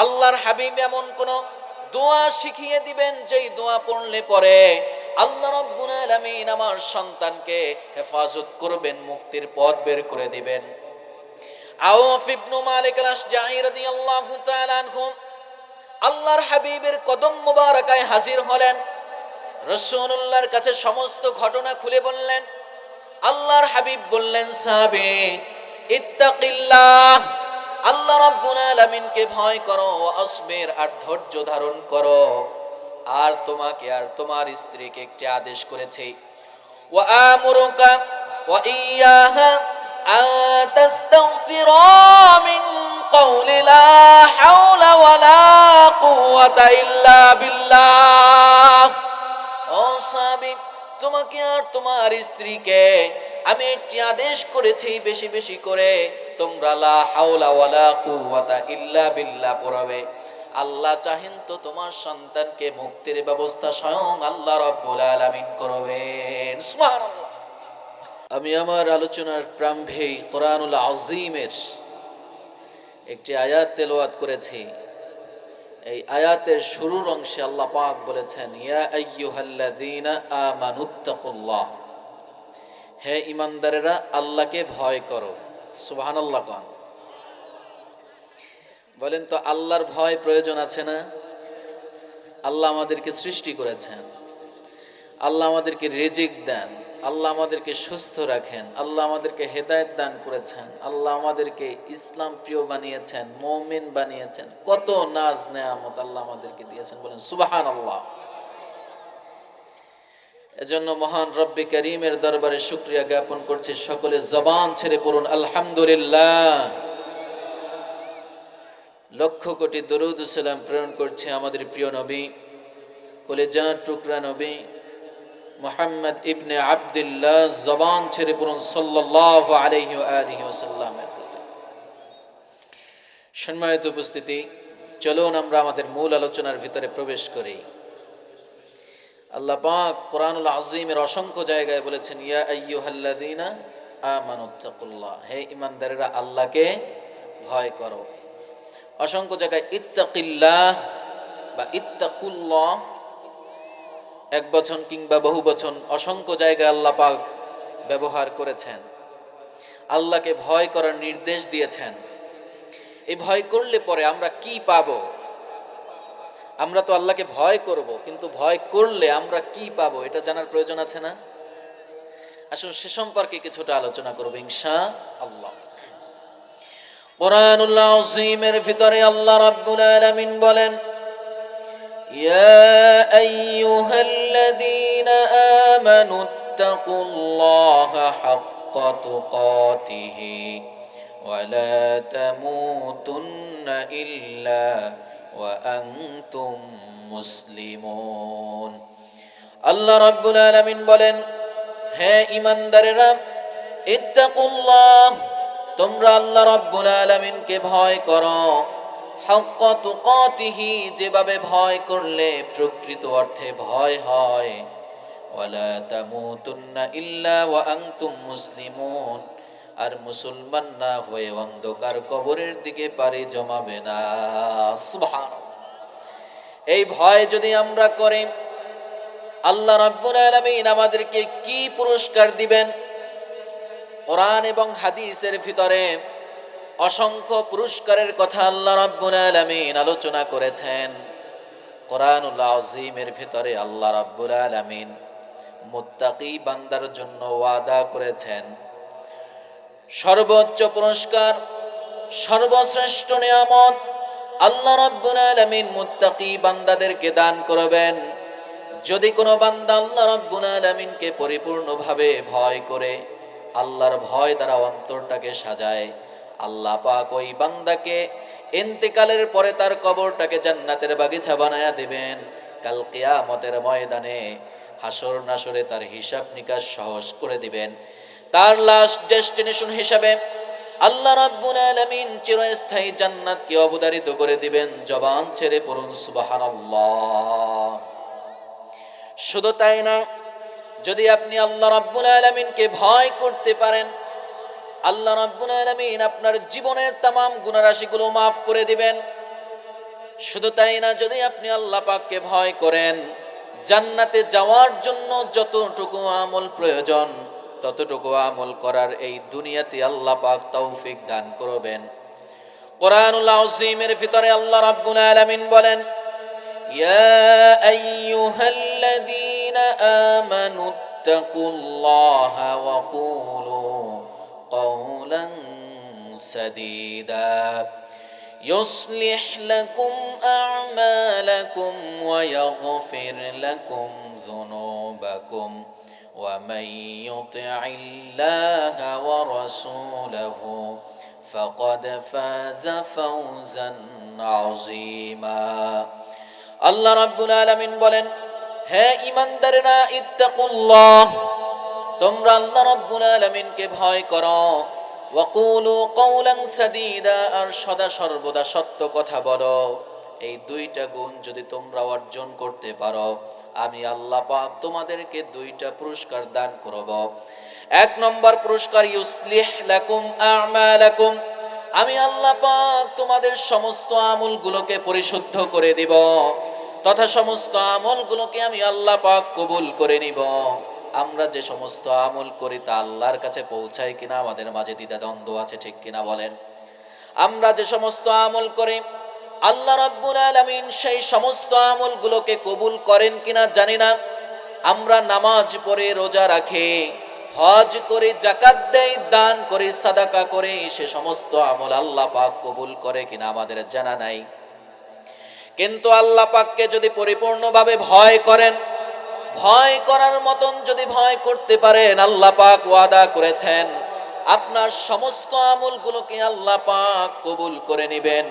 আল্লাহর হাবিব এমন কোন দোয়া শিখিয়ে দিবেন যেই দোয়া পড়লে পরে আল্লাহ রাব্বুল আলামিন আমার সন্তানকে হেফাজত করবেন, মুক্তির পথ বের করে দিবেন। আওফ ইবনে মালিক আল-আশজাঈ রাদিয়াল্লাহু তাআলা আনহু আল্লাহর হাবিবের কদম মোবারকায় হাজির হলেন, রাসূলুল্লাহর কাছে সমস্ত ঘটনা খুলে বললেন। আল্লাহর হাবিব বললেন, সাহাবী ইত্তাকিল্লাহ, আল্লাহ রাব্বুল আলামিনকে ভয় করো, আসবির, আর ধৈর্য ধারণ করো। আর তোমাকে আর তোমার স্ত্রীকে একটি আদেশ করেছে, ওয়া আমুরুকা ওয়া ইয়াহা আন তাস্তাগফিরা মিন কওলি লা হাওলা ওয়ালা কুওয়াতা ইল্লা বিল্লাহ। ও সাহাবী, তোমাকে আর তোমার স্ত্রীকে আমি একটি আদেশ করেছি, বেশি বেশি করে তোমরা লা হাওলা ওয়ালা কুওয়াতা ইল্লা বিল্লাহ পড়বে। আল্লাহ চাহেন তো তোমার সন্তানকে মুক্তির ব্যবস্থা স্বয়ং আল্লাহ রাব্বুল আলামিন করবেন। সুবহানাল্লাহ। আমি আমার আলোচনার প্রারম্ভে কোরআনুল আযীমের একটি আয়াত তেলাওয়াত করেছি। এই আয়াতের শুরুর অংশে আল্লাহ পাক বলেছেন, ইয়া আইয়ুহাল্লাযীনা আমানুত্তাকুল্লাহ, হে ঈমানদারেরা আল্লাহকে ভয় করো। সুবহানাল্লাহ। কোন বলেন তো, আল্লাহর ভয় প্রয়োজন আছে না? আল্লাহ আমাদেরকে সৃষ্টি করেছেন, আল্লাহ আমাদেরকে রিজিক দেন, আল্লাহ আমাদেরকে সুস্থ রাখেন, আল্লাহ আমাদেরকে হেদায়েত দান করেছেন, আল্লাহ আমাদেরকে ইসলাম প্রিয় বানিয়েছেন, মুমিন বানিয়েছেন, কত নাজ নেয়ামত আল্লাহ আমাদেরকে দিয়েছেন। বলেন সুবহানাল্লাহ। এজন্য মহান রব্বে কারীমের দরবারে শুকরিয়া জ্ঞাপন করছি। সকলে জবান ছেড়ে পড়ুন আলহামদুলিল্লাহ। লক্ষ কোটি দরুদ ও সালাম প্রেরণ করছে আমাদের প্রিয় নবী, কলিজার টুকরা নবী মুহাম্মদ ইবনে আব্দুল্লাহ, জবান ছেড়ে পড়ুন সাল্লাল্লাহু আলাইহি ওয়া আলিহি ওয়াসাল্লামের প্রতি। সম্মানিত উপস্থিতি, চলুন আমরা আমাদের মূল আলোচনার ভিতরে প্রবেশ করি। আল্লাহ পাক কোরআনুল আযীমের অসংখ্য জায়গায় বলেছেন, ইয়া আইয়ুহাল্লাযীনা আমানুত্তাকুল্লাহ, হে ঈমানদারেরা আল্লাহকে ভয় করো। অসংখ্য জায়গায় ইত্তাকিল্লাহ বা ইত্তাকুল্লাহ, এক বচন কিংবা বহু বচন, অসংখ্য জায়গায় আল্লাহ পাক ব্যবহার করেছেন। আল্লাহকে ভয় করার নির্দেশ দিয়েছেন। এই ভয় করলে পরে আমরা কি পাবো? আমরা তো আল্লাহকে ভয় করব, কিন্তু ভয় করলে আমরা কি পাবো এটা জানার প্রয়োজন আছে না? আসুন সে সম্পর্কে কিছুটা আলোচনা করব ইনশাআল্লাহ। কোরআনুল আযীমের ভিতরে আল্লাহ রাব্বুল আলামিন বলেন, ইয়া আইয়ুহাল্লাযীনা আমানুত্তাকুল্লাহা হাক্কা তুকাতিহি ওয়া লা তামুতুন্না ইল্লা ওয়া আনতুম মুসলিমুন। আল্লাহ রাব্বুল আলামিন বলেন, হে ঈমানদারেরা, ইত্তাকুল্লাহ, তোমরা আল্লাহ রাব্বুল আলামিনকে ভয় করো। হাক্কা তুকাতিহি, যেভাবে ভয় করলে প্রকৃত অর্থে ভয় হয়। ওয়ালা তামুতুন্না ইল্লা ওয়া আনতুম মুসলিমুন, আর মুসলমান না হয়ে অন্ধকার কবরের দিকে পাড়ি জমাবে না। সুবহানাল্লাহ। এই ভয় যদি আমরা করি, আল্লাহ রাব্বুল আলামিন আমাদেরকে কি পুরস্কার দিবেন? কোরআন এবং হাদিসের ভিতরে অসংখ্য পুরস্কারের কথা আল্লাহ রাব্বুল আলামিন আলোচনা করেছেন। কোরআনুল আযীমের ভিতরে আল্লাহ রাব্বুল আলামিন মুত্তাকি বান্দার জন্য ওয়াদা করেছেন সর্বোচ্চ পুরস্কার, সর্বশ্রেষ্ঠ নিয়ামত আল্লাহ রাব্বুল আলামিন মুত্তাকি বান্দাদেরকে দান করবেন। যদি কোনো বান্দা আল্লাহ রাব্বুল আলামিনকে পরিপূর্ণভাবে ভয় করে, আল্লাহর ভয় দ্বারা অন্তরটাকে সাজায়, আল্লাহ পাক ওই বান্দাকে ইন্তেকালের পরে তার কবরটাকে জান্নাতের বাগিচা বানায়া দিবেন। কাল কিয়ামতের ময়দানে হাসর নাসরে তার হিসাব নিকাশ সহজ করে দিবেন। তার লাস্ট ডেস্টিনেশন হিসাবে আল্লাহ রাব্বুল আলামিন চিরস্থায়ী জান্নাতকে অবধারিত করে দিবেন। জবান ছেড়ে পড়ুন সুবহানাল্লাহ। শুধু তাই না, যদি আপনি আল্লাহ রাব্বুল আলামিনকে ভয় করতে পারেন, আল্লাহ রাব্বুল আলামিন আপনার জীবনের तमाम গুনাহ রাশিগুলো maaf করে দিবেন। শুধু তাই না, যদি আপনি আল্লাহ পাককে ভয় করেন, জান্নাতে যাওয়ার জন্য যতটুকু আমল প্রয়োজন ততটুকু আমল করার এই দুনিয়াতে আল্লাহ পাক তৌফিক দান করবেন। কোরআনুল আযীমের ভিতরে আল্লাহ রাব্বুল আলামিন বলেন, ইয়া আইয়ুহাল্লাযীনা আমানুত্তাকুল্লাহা ওয়া কুলু قولا سديدا يصلح لكم أعمالكم ويغفر لكم ذنوبكم ومن يطع الله ورسوله فقد فاز فوزا عظيما الله رب العالمين বলেন, হে ঈমানদারেরা, ইত্তাকুল্লাহ, তোমরা আল্লাহ রাব্বুল আলামিনকে ভয় করো, ওয়াকুলু কওলান সাদীদা, আর সদা সর্বদা সত্য কথা বলো। এই দুইটা গুণ যদি তোমরা অর্জন করতে পারো, আমি আল্লাহ পাক তোমাদেরকে দুইটা পুরস্কার দান করব। এক নম্বর পুরস্কার, ইউসলিহ লাকুম আমালাকুম, আমি আল্লাহ পাক তোমাদের সমস্ত আমলগুলোকে পরিশুদ্ধ করে দিব, তথা সমস্ত আমলগুলোকে আমি আল্লাহ পাক কবুল করে নিব। আমরা যে সমস্ত আমল করি তা আল্লাহর কাছে পৌঁছায় কিনা আমাদের মাঝে দ্বিধাদ্বন্দ্ব আছে, ঠিক কিনা বলেন? আমরা যে সমস্ত আমল করি আল্লাহ রাব্বুল আলামিন সেই সমস্ত আমলগুলোকে কবুল করেন কিনা জানি না। আমরা নামাজ পড়ে, রোজা রাখে, হজ করে, যাকাত দেই, দান করে, সাদাকা করে, সে সমস্ত আমল আল্লাহ পাক কবুল করে কিনা আমাদের জানা নাই। কিন্তু আল্লাহ পাককে যদি পরিপূর্ণভাবে ভয় করেন, ভয় করার মতন যদি ভয় করতে পারেন, আল্লাহ পাক ওয়াদা করেছেন আপনার সমস্ত আমলগুলোকে আল্লাহ পাক কবুল করে নেবেন।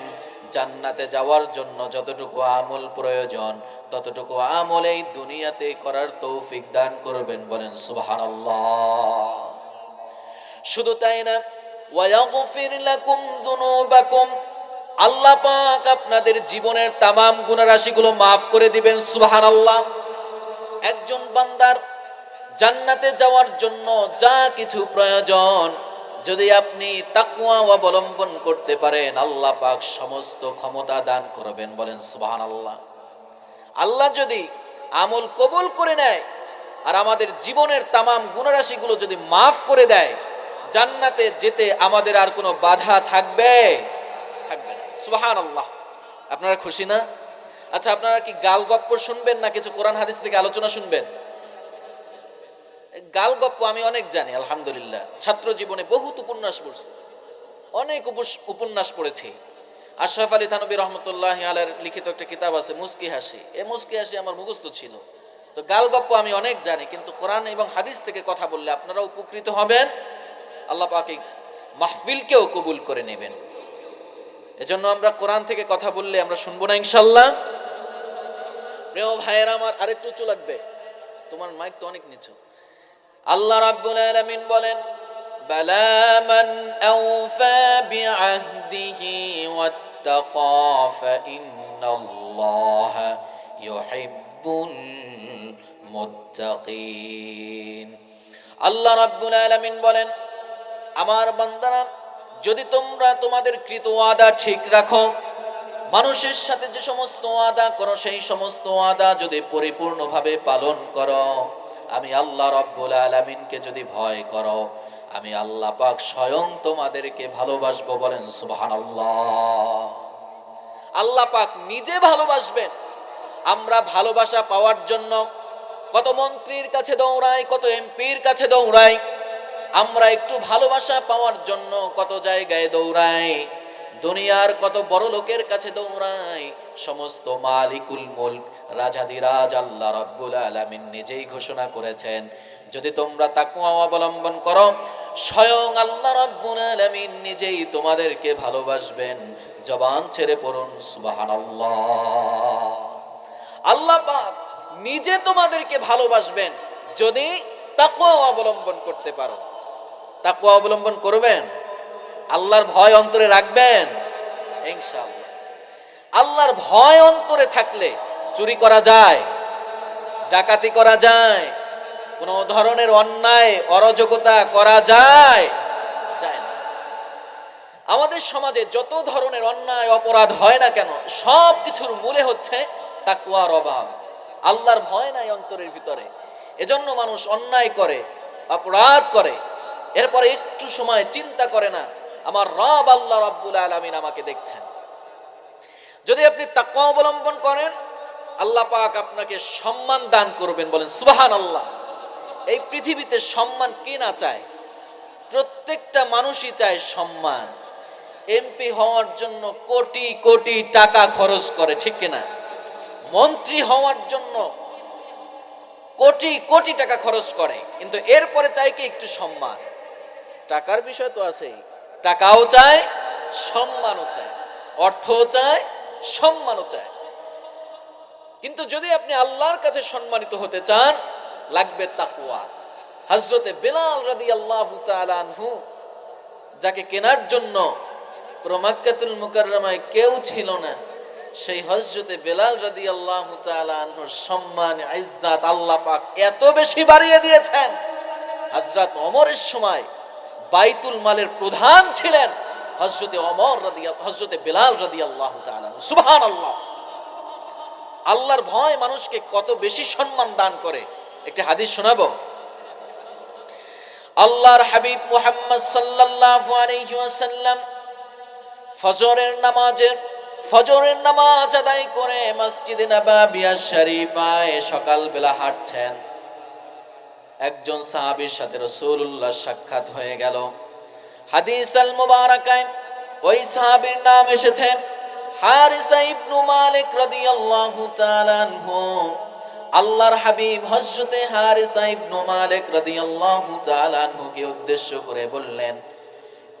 জান্নাতে যাওয়ার জন্য যতটুকু আমল প্রয়োজন ততটুকু আমল এই দুনিয়াতে করার তৌফিক দান করবেন, বলেন সুবহানাল্লাহ। শুধু তাই না, ওয়ায়াগফির লাকুম যুনুবাকুম, আল্লাহ পাক আপনাদের জীবনের তামাম গুনাহ রাশিগুলো maaf করে দিবেন, সুবহানাল্লাহ। একজন বান্দার জান্নাতে যাওয়ার জন্য যা কিছু প্রয়োজন যদি আপনি তাকওয়া অবলম্বন করতে পারেন, আল্লাহ পাক সমস্ত ক্ষমতা দান করবেন, বলেন সুবহানাল্লাহ। আল্লাহ যদি আমল কবুল করে নেয় আর আমাদের জীবনের তামাম গুনাহরাশিগুলো যদি maaf করে দেয়, জান্নাতে যেতে আমাদের আর কোনো বাধা থাকবে না। সুবহানাল্লাহ। আপনারা খুশি না? আচ্ছা, আপনারা কি গাল গপ্প শুনবেন না কিছু কোরআন হাদিস থেকে আলোচনা শুনবেন? গাল গপ্প আমি অনেক জানি, আলহামদুলিল্লাহ। ছাত্র জীবনে বহুত উপন্যাস পড়ছি, অনেক উপন্যাস পড়েছি। আশরাফ আলী থানভী রহমতুল্লাহ আলাইহির লিখিত একটা কিতাব আছে মুস্কি হাসি, এই মুস্কি হাসি আমার মুখস্থ ছিল। তো গাল গপ্প আমি অনেক জানি, কিন্তু কোরআন এবং হাদিস থেকে কথা বললে আপনারা উপকৃত হবেন, আল্লাহ পাক এই মাহফিলকেও কবুল করে নেবেন। এজন্য আমরা কোরআন থেকে কথা বললে আমরা শুনবো না ইনশাআল্লাহ। প্রিয় ভাইয়েরা আমার, আরেকটু উঁচু লাগবে, তোমার মাইক তো অনেক নিচু। আল্লাহ রাব্বুল আলামিন বলেন, বালা মান আওফা বিআহদিহি ওয়াত্তাকা ফাইন্নাল্লাহা ইউহিব্বুল মুত্তাকিন। আল্লাহ রাব্বুল আলামিন বলেন, আমার বান্দারা, যদি তোমরা তোমাদের কৃত ওয়াদা ঠিক রাখো, মানুষের সাথে যে সমস্ত ওয়াদা করো সেই সমস্ত ওয়াদা যদি পরিপূর্ণভাবে পালন করো, আমি আল্লাহ রাব্বুল আলামিনকে যদি ভয় করো, আমি আল্লাহ পাক স্বয়ং তোমাদেরকে ভালোবাসবো, বলেন সুবহানাল্লাহ। আল্লাহ পাক নিজে ভালোবাসবেন। আমরা ভালোবাসা পাওয়ার জন্য কত মন্ত্রীর কাছে দৌড়াই, কত এমপির কাছে দৌড়াই, আমরা একটু ভালোবাসা পাওয়ার জন্য কত জায়গায় দৌড়াই, দুনিয়ার কত বড় লোকের কাছে দৌড়াই। সমস্ত মালিকুল মুলক, রাজাধিরাজ আল্লাহ রাব্বুল আলামিন নিজেই ঘোষণা করেছেন, যদি তোমরা তাকওয়া অবলম্বন করো, স্বয়ং আল্লাহ রাব্বুল আলামিন নিজেই তোমাদেরকে ভালোবাসবেন। জবান ছেড়ে পড়ুন সুবহানাল্লাহ। আল্লাহ পাক নিজে তোমাদেরকে ভালোবাসবেন যদি তাকওয়া অবলম্বন করতে পারো। তাকওয়া অবলম্বন করবেন, আল্লাহর ভয় অন্তরে রাখবেন, ইনশাআল্লাহ। আল্লাহর ভয় অন্তরে থাকলে চুরি করা যায়, ডাকাতি করা যায়, কোন ধরনের অন্যায় অরাজকতা করা যায় না। আমাদের সমাজে যত ধরনের অন্যায় অপরাধ হয় না কেন, সব কিছুর মূলে হচ্ছে তাকওয়ার অভাব। আল্লাহর ভয় নাই অন্তরের ভিতরে, এজন্য মানুষ অন্যায় করে, অপরাধ করে, এরপরে একটু সময় চিন্তা করে না আমার রব আল্লাহ রাব্বুল আলামিন আমাকে দেখছেন। যদি আপনি তাকওয়া অবলম্বন করেন, আল্লাহ পাক আপনাকে সম্মান দান করবেন। বলেন সুবহানাল্লাহ। এই পৃথিবীতে সম্মান কে না চায়? প্রত্যেকটা মানুষই চায় সম্মান। এমপি হওয়ার জন্য কোটি কোটি টাকা খরচ করে, ঠিক কিনা? মন্ত্রী হওয়ার জন্য কোটি কোটি টাকা খরচ করে, কিন্তু এরপরে চাই কি? একটু সম্মান। টাকার বিষয় তো আছেই, টাকাও চায়, সম্মানও চায়, অর্থও চায়, সম্মানও চায়। কিন্তু যদি আপনি আল্লাহর কাছে সম্মানিত হতে চান, লাগবে তাকওয়া। হযরতে বেলাল রাদিয়াল্লাহু তাআলা আনহু, যাকে কেনার জন্য পুরো মক্কাতুল মুকাররমায় কেউ ছিল না, সেই হযরতে বেলাল রাদিয়াল্লাহু তাআলা আনহুর সম্মান ইজ্জত আল্লাহ পাক এত বেশি বাড়িয়ে দিয়েছেন। হযরত ওমরের সময় বাইতুল মালের প্রধান ছিলেন হযরতে বেলাল রাদিয়াল্লাহু তাআলা। সুবহানাল্লাহ। আল্লাহর ভয় মানুষকে কত বেশি সম্মান দান করে, একটা হাদিস শোনাবো। আল্লাহর হাবিব মুহাম্মদ সাল্লাল্লাহু আলাইহি ওয়াসাল্লাম ফজরের নামাজ আদায় করে মসজিদে নববিয়া শরীফায় সকালবেলা হাঁটছেন। একজন সাহাবীর সাথে রাসূলুল্লাহ সাক্ষাৎ হয়ে গেল। হাদিস আল মুবারাকায় ওই সাহাবীর নাম এসেছে হারিসা ইবনু মালিক রাদিয়াল্লাহু তাআলা আনহু। আল্লাহর হাবিব হযরতে হারিসা ইবনু মালিক রাদিয়াল্লাহু তাআলা আনহুকে উদ্দেশ্য করে বললেন,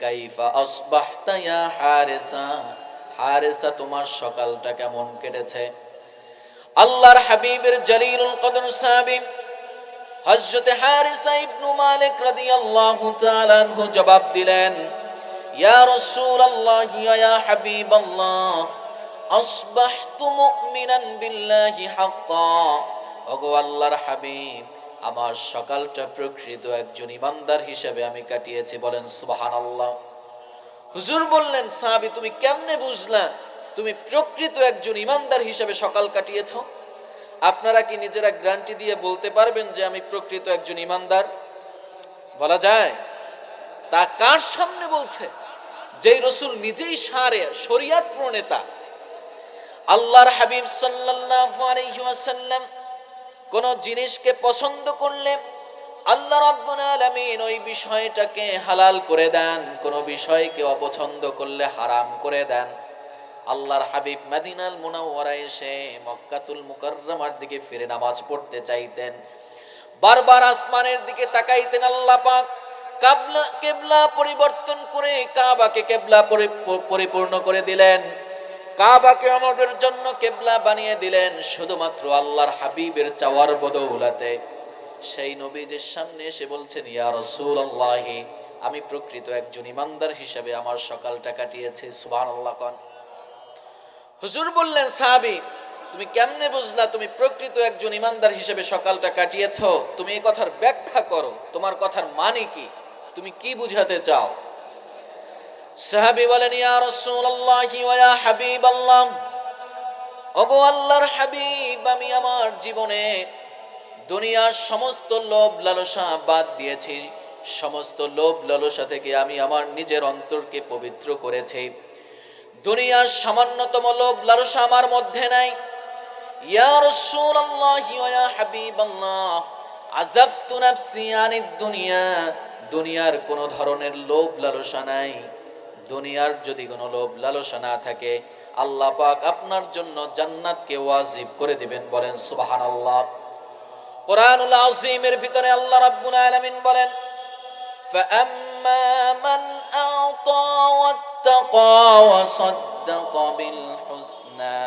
কাইফা আসবাহতা ইয়া হারিসা, হারিসা তোমার সকালটা কেমন কেটেছে? আল্লাহর হাবিবের জলিলুল কদর সাহাবী হযরতে হারিসা ইবনু মালিক রাদিয়াল্লাহু তাআলা আনহু জবাব দিলেন, ইয়া রাসূলুল্লাহ ইয়া হাবিবাল্লাহ, আসবাহতু মুমিনান বিল্লাহি হাক্কা। ওগো আল্লাহর হাবিব, আমার সকালটা প্রকৃত একজন ইমানদার হিসেবে আমি কাটিয়েছি। বলেন সুবহানাল্লাহ। হুজুর বললেন, সাহাবী তুমি কেমনে বুঝলা তুমি প্রকৃত একজন ইমানদার হিসেবে সকাল কাটিয়েছো? আপনারা কি নিজেরা গ্যারান্টি দিয়ে বলতে পারবেন যে আমি প্রকৃত একজন ইমানদার? বলা যায়? তা কার সামনে বলছে? যেই রাসূল নিজেই শরীয়ত প্রণেতা। আল্লাহর হাবিব সাল্লাল্লাহু আলাইহি ওয়াসাল্লাম কোন জিনিসকে পছন্দ করলে আল্লাহ রাব্বুল আলামিন ওই বিষয়টাকে হালাল করে দেন, কোন বিষয়কে অপছন্দ করলে হারাম করে দেন। আল্লাহর হাবিব মদিনাল মুনাওয়ারায় এসে মক্কাতুল মুকাররমার দিকে ফিরে নামাজ পড়তে চাইতেন, বারবার আসমানের দিকে তাকাইতেন। আল্লাহ পাক কিবলা পরিবর্তন করে কাবাকে কিবলা পরিপূর্ণ করে দিলেন, কাবাকে আমাদের জন্য কিবলা বানিয়ে দিলেন শুধুমাত্র আল্লাহর হাবিবের চাওয়ার বদৌলতে। সেই নবীজির সামনে এসে বলছেন, ইয়া রাসূলুল্লাহ, আমি প্রকৃত একজন ইমানদার হিসেবে আমার সকালটা কাটিয়েছি। সুবহানাল্লাহ। কোন হুজুর বললেন, সাহাবী তুমি কেমনে বুঝলা তুমি প্রকৃত একজন ইমানদার হিসেবে সকালটা কাটিয়েছো? তুমি এই কথার ব্যাখ্যা করো, তোমার কথার মানে কি, তুমি কি বুঝাতে চাও? সাহাবী বলেন, ইয়া রাসূলুল্লাহ ওয়া ইয়া হাবিবাল্লাহ, ওগো আল্লাহর হাবিব, আমি আমার জীবনে দুনিয়ার সমস্ত লোভ লালসা বাদ দিয়েছি। সমস্ত লোভ লালসা থেকে আমি আমার নিজের অন্তরকে পবিত্র করেছি। দুনিয়ার সামান্যতম লোভ লালসা আমার মধ্যে নাই। ইয়া রাসূলুল্লাহ ওয়া ইয়া হাবিবাল্লাহ, আযাফতু নাফসি আনিদ দুনিয়া, দুনিয়ার কোন ধরনের লোভ লালসা নাই। দুনিয়ার যদি কোনো লোভ লালসা না থাকে, আল্লাহ পাক আপনার জন্য জান্নাতকে ওয়াজিব করে দিবেন। বলেন সুবহানাল্লাহ। কোরআনুল আযীমের ভিতরে আল্লাহ রাব্বুল আলামিন বলেন, ফাআম্মা মান আ'তা ওয়াত্তাকা ওয়া সাদ্দাকা বিল হুসনা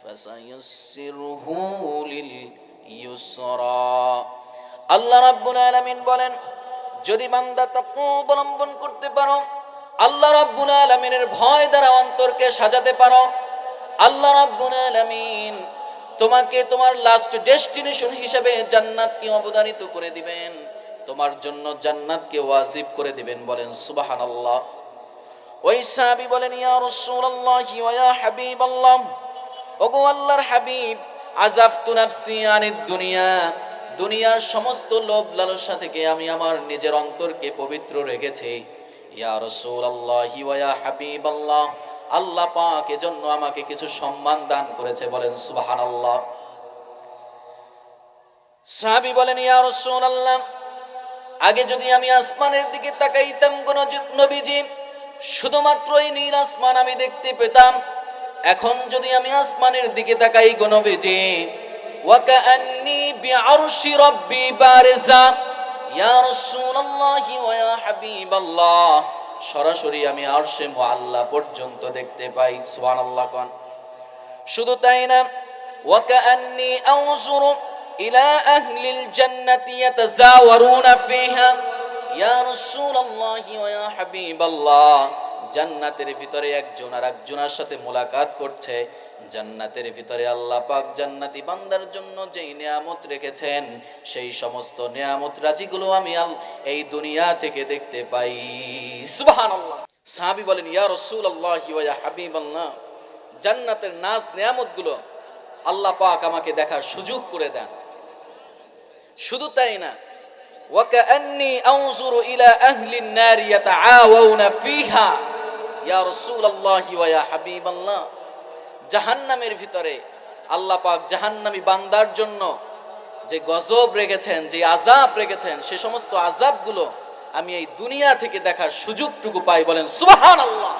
ফাসায়াসসিরহু লিল ইউসরা। আল্লাহ রাব্বুল আলামিন বলেন, যদি বান্দা তাকওয়া অবলম্বন করতে পারো, আল্লাহ রাব্বুল আলামিনের ভয় দ্বারা অন্তরকে সাজাতে পারো, আল্লাহ রাব্বুল আলামিন তোমাকে তোমার লাস্ট ডেস্টিনেশন হিসেবে জান্নাতকে অবধারিত করে দিবেন, তোমার জন্য জান্নাতকে ওয়াজিব করে দিবেন। বলেন সুবহানাল্লাহ। ওই সাহাবী বলেন, ইয়া রাসূলুল্লাহ ওয়া ইয়া হাবিবাল্লাহ, ওগো আল্লাহর হাবিব, আযাফতু নাফসি আনিদ দুনিয়া, দুনিয়ার সমস্ত লোভ লালসা থেকে আমি আমার নিজের অন্তরকে পবিত্র রেখেছি। ইয়া রাসূলুল্লাহ ওয়া ইয়া হাবিবাল্লাহ, আল্লাহ পাক এজন্য আমাকে কিছু সম্মান দান করেছে, বলেন সুবহানাল্লাহ। সাহাবী বলেন, ইয়া রাসূলুল্লাহ, আগে যদি আমি আসমানের দিকে তাকাইতাম গো নবীজি, শুধুমাত্র এই নীল আসমান আমি দেখতে পেতাম। এখন যদি আমি আসমানের দিকে তাকাই গো নবীজি, ওয়া কাআন্নী বিআরশি রাব্বি বারিজা, ইয়া রাসূলুল্লাহ ওয়া ইয়া হাবিবাল্লাহ, সরাসরি আমি আরশে মুআল্লা পর্যন্ত দেখতে পাই। সুবহানাল্লাহ কোন। শুধু তাই না, ওয়া কাআন্নী আনজুরু ইলা আহলিল জান্নাতি ইয়াতাজাওয়ারুনা ফিহা, ইয়া রাসূলুল্লাহ ওয়া ইয়া হাবিবাল্লাহ, জান্নাতের ভিতরে একজন আর একজনের সাথে মোলাকাত করছে। জান্নাতের ভিতরে আল্লাহ পাক জান্নাতি বান্দার জন্য যেই নিয়ামত রেখেছেন, সেই সমস্ত নিয়ামত রাজিগুলো আমি এই দুনিয়া থেকে দেখতে পাই। সুবহানাল্লাহ। সাহাবী বলেন, ইয়া রাসূলুল্লাহ ওয়া ইয়া হাবিবাল্লাহ, জান্নাতের নাজ নিয়ামতগুলো আল্লাহ পাক আমাকে দেখার সুযোগ করে দেন। শুধু তাই না, ওয়া কাআন্নী আনজুরু ইলা আহলিন নার ইয়াতাআওয়াউনা ফিহা, ইয়া রাসূলুল্লাহ ওয়া ইয়া হাবিবাল্লাহ, জাহান্নামের ভিতরে আল্লাহ পাক জাহান্নামী বান্দার জন্য যে গজব রেখেছেন, যে আযাব রেখেছেন, সে সমস্ত আযাবগুলো আমি এই দুনিয়া থেকে দেখার সুযোগটুকু পাই, বলেন সুবহানাল্লাহ।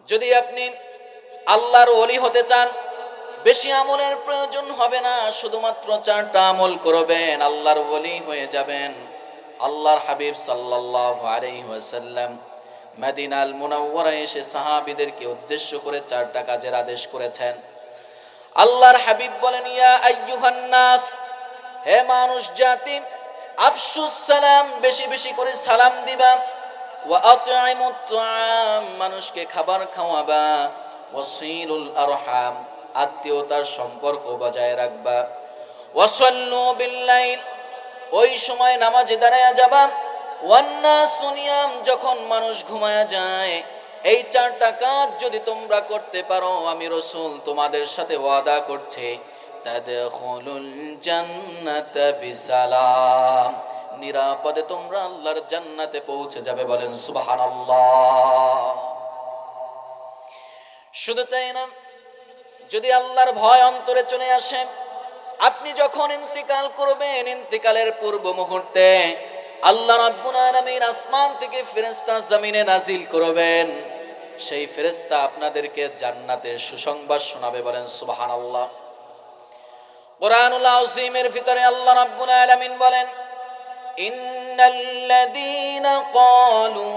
যদি আপনি আল্লাহর ওলি হতে চান, বেশি আমলের প্রয়োজন হবে না, শুধুমাত্র 4টা আমল করবেন, আল্লাহর ওলি হয়ে যাবেন। আল্লাহর হাবিব সাল্লাল্লাহু আলাইহি ওয়াসাল্লাম মদিনাল মুনাওয়ারায় এসে সাহাবীদেরকে উদ্দেশ্য করে 4টা কাজের আদেশ করেছেন। আল্লাহর হাবিব বলেন, ইয়া আইয়ুহান নাস, হে মানুষ জাতি, আফশুস সালাম, বেশি বেশি করে সালাম দিবা। ওয়া আত'ইমুত তুআম, মানুষকে খাবার খাওয়াবা। ওয়াসিলুল আরহাম, আত্মীয়তার সম্পর্ক বজায় রাখবা। ওয়াসাল্লু বিল্লাইল, ওই সময় নামাজে দাঁড়ায়া যাবা। ওয়ান্নাসু নিয়াম, যখন মানুষ ঘুমায়া যায়। এই 4টা কাজ যদি তোমরা করতে পারো, আমি রাসূল তোমাদের সাথে ওয়াদা করছি, তাদখুলুল জান্নাতা বিসালাম, নিরাপদে তোমরা আল্লাহর জান্নাতে পৌঁছে যাবে, বলেন সুবহানাল্লাহ। শুধু তাই না, যদি আল্লাহর ভয় অন্তরে চলে আসে, আপনি যখন ইন্তিকাল করবেন, ইন্তিকালের পূর্ব মুহূর্তে আল্লাহ রাব্বুল আলামিন আসমান থেকে ফেরেশতা জমিনে নাজিল করবেন। সেই ফেরেশতা আপনাদেরকে জান্নাতের সুসংবাদ শোনাবে, বলেন সুবহানাল্লাহ। কুরআনুল আযীমের ভিতরে আল্লাহ রাব্বুল আলামিন বলেন, ইন্নাল্লাযীনা ক্বালু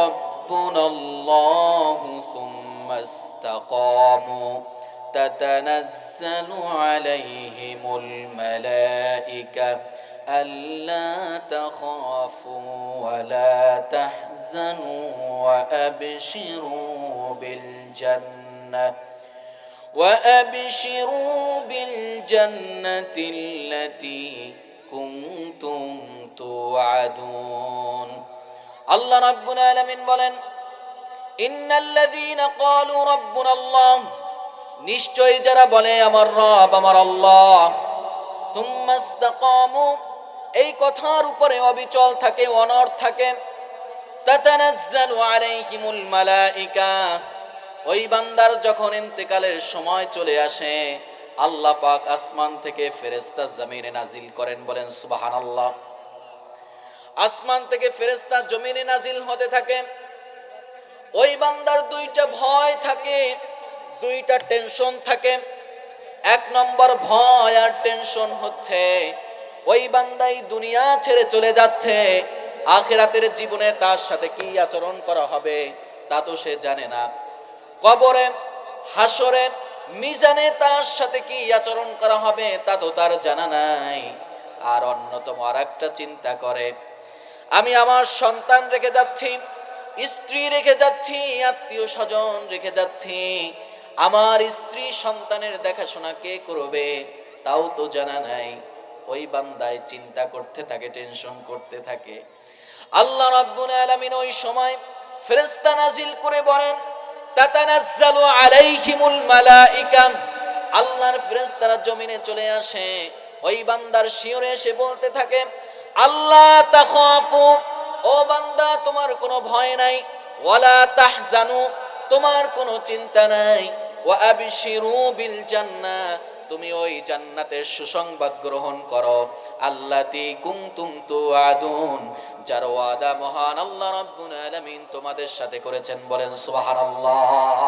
রাব্বুনাল্লাহু সুম্মা ইসতাকামু তাতানাজ্জালু আলাইহিমুল মালায়েকা আল্লা তাখাফু ওয়া লা তাহজানু ওয়া আবশিরু বিল জান্নাহ وأبشروا بالجنة التي كنتم توعدون। আল্লাহ রাব্বুল আলামিন বলেন, ইন্নাল্লাযীনা ক্বালু রাব্বুনাল্লাহ, নিশ্চয়ই যারা বলে আমার রব আমার আল্লাহ, তুম্মা ইসতাকামু, এই কথার উপরে অবিচল থাকে, অনড় থাকে, তাতানাজ্জালু আলাইহিমুল মালায়েকা, ওই বান্দার যখন ইন্তেকালের সময় চলে আসে, আল্লাহ পাক আসমান থেকে ফেরেশতা জমিনে নাজিল করেন, বলেন সুবহানাল্লাহ। আসমান থেকে ফেরেশতা জমিনে নাজিল হতে থাকে। ওই বান্দার 2টা ভয় থাকে, 2টা টেনশন থাকে। 1 নম্বর ভয় আর টেনশন হচ্ছে, ওই বান্দাই দুনিয়া ছেড়ে চলে যাচ্ছে, আখিরাতের জীবনে তার সাথে কি আচরণ করা হবে তা তো সে জানে না। কবরে, হাসরে, মিজানে তার সাথে কি আচরণ করা হবে তা তো তার জানা নাই। আর অন্যতম আরেকটা চিন্তা করে, আমি আমার সন্তান রেখে যাচ্ছি, স্ত্রী রেখে যাচ্ছি, আত্মীয় স্বজন রেখে যাচ্ছি, আমার স্ত্রী সন্তানের দেখাশোনা কে করবে তাও তো জানা নাই। ওই বান্দায় চিন্তা করতে থাকে, টেনশন করতে থাকে। আল্লাহ রাব্বুল আলামিন ওই সময় ফেরেশতা নাজিল করে বলেন, তাতানাজ্জালু আলাইহিমুল মালাইকা, আল্লাহর ফেরেশতারা জমিনে চলে আসে, ওই বান্দার শিয়রে এসে বলতে থাকে, আল্লাহ তাখাফু, ও বান্দা তোমার কোনো ভয় নাই, ওয়ালা তাহজানু, তোমার কোনো চিন্তা নাই, ওয়া আবশিরু বিল জান্নাহ, তুমি ওই জান্নাতের সুসংবাদ গ্রহণ করো, আল্লাতী কুনতুম তুআদুন, যার ওয়াদা মহান আল্লাহ রাব্বুল আলামিন তোমাদের সাথে করেছেন। বলেন সুবহানাল্লাহ।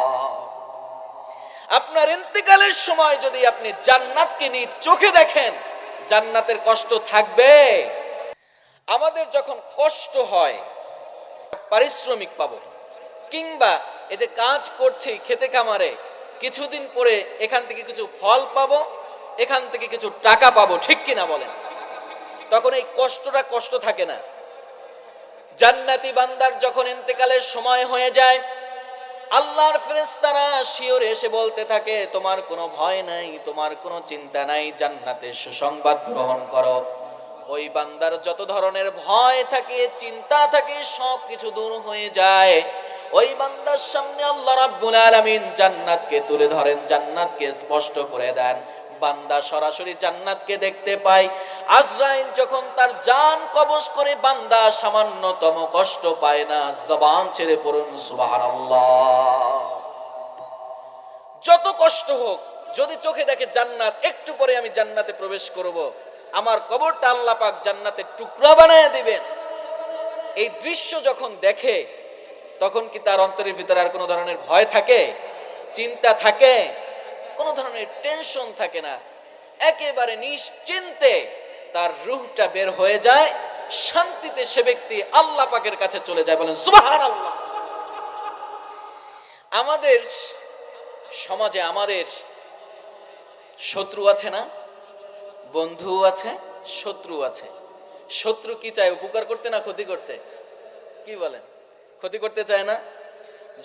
আপনার ইন্তেকালের সময় যদি আপনি জান্নাতকে নিজ চোখে দেখেন, জান্নাতের কষ্ট থাকবে? আমাদের যখন কষ্ট হয়, পারিশ্রমিক পাবো, কিংবা এই যে কাজ করছি খেতে খামারে, কিছুদিন পরে এখান থেকে কিছু ফল পাবো, এখান থেকে কিছু টাকা পাবো, ঠিক কিনা বলেন? তখন এই কষ্টটা কষ্ট থাকে না। জান্নাতি বান্দার যখন ইন্তেকালের সময় হয়ে যায়, আল্লাহর ফেরেশতারা শিয়রে এসে বলতে থাকে, তোমার কোনো ভয় নাই, তোমার কোনো চিন্তা নাই, জান্নাতের সুসংবাদ গ্রহণ করো। ওই বান্দার যত ধরনের ভয় থাকে, চিন্তা থাকে, সব কিছু দূর হয়ে যায়। ওই বান্দার সামনে আল্লাহ রাব্বুল আলামিন জান্নাতকে তুলে ধরেন, জান্নাতকে স্পষ্ট করে দেন, বান্দা সরাসরি জান্নাতকে দেখতে পায়। আজরাইল যখন তার জান কবজ করে, বান্দা সামান্যতম কষ্ট পায় না। জবান ছেড়ে পড়ুন সুবহানাল্লাহ। যত কষ্ট হোক, যদি চোখে দেখে জান্নাত, একটু পরে আমি জান্নাতে প্রবেশ করব, আমার কবরটা আল্লাহ পাক জান্নাতের টুকরা বানায় দিবেন, এই দৃশ্য যখন দেখে, তখন কি তার অন্তরের ভিতরে আর কোনো ধরনের ভয় থাকে, চিন্তা থাকে? কোনো ধরনের টেনশন থাকে না। একেবারে নিশ্চিন্তে তার রূহটা বের হয়ে যায়, শান্তিতে সে ব্যক্তি আল্লাহ পাকের কাছে চলে যায়। বলেন সুবহানাল্লাহ। আমাদের সমাজে আমাদের শত্রু আছে না? বন্ধু আছে, শত্রু আছে। শত্রু কি চায়? উপকার করতে না ক্ষতি করতে? কি বলেন? ক্ষতি করতে চায় না।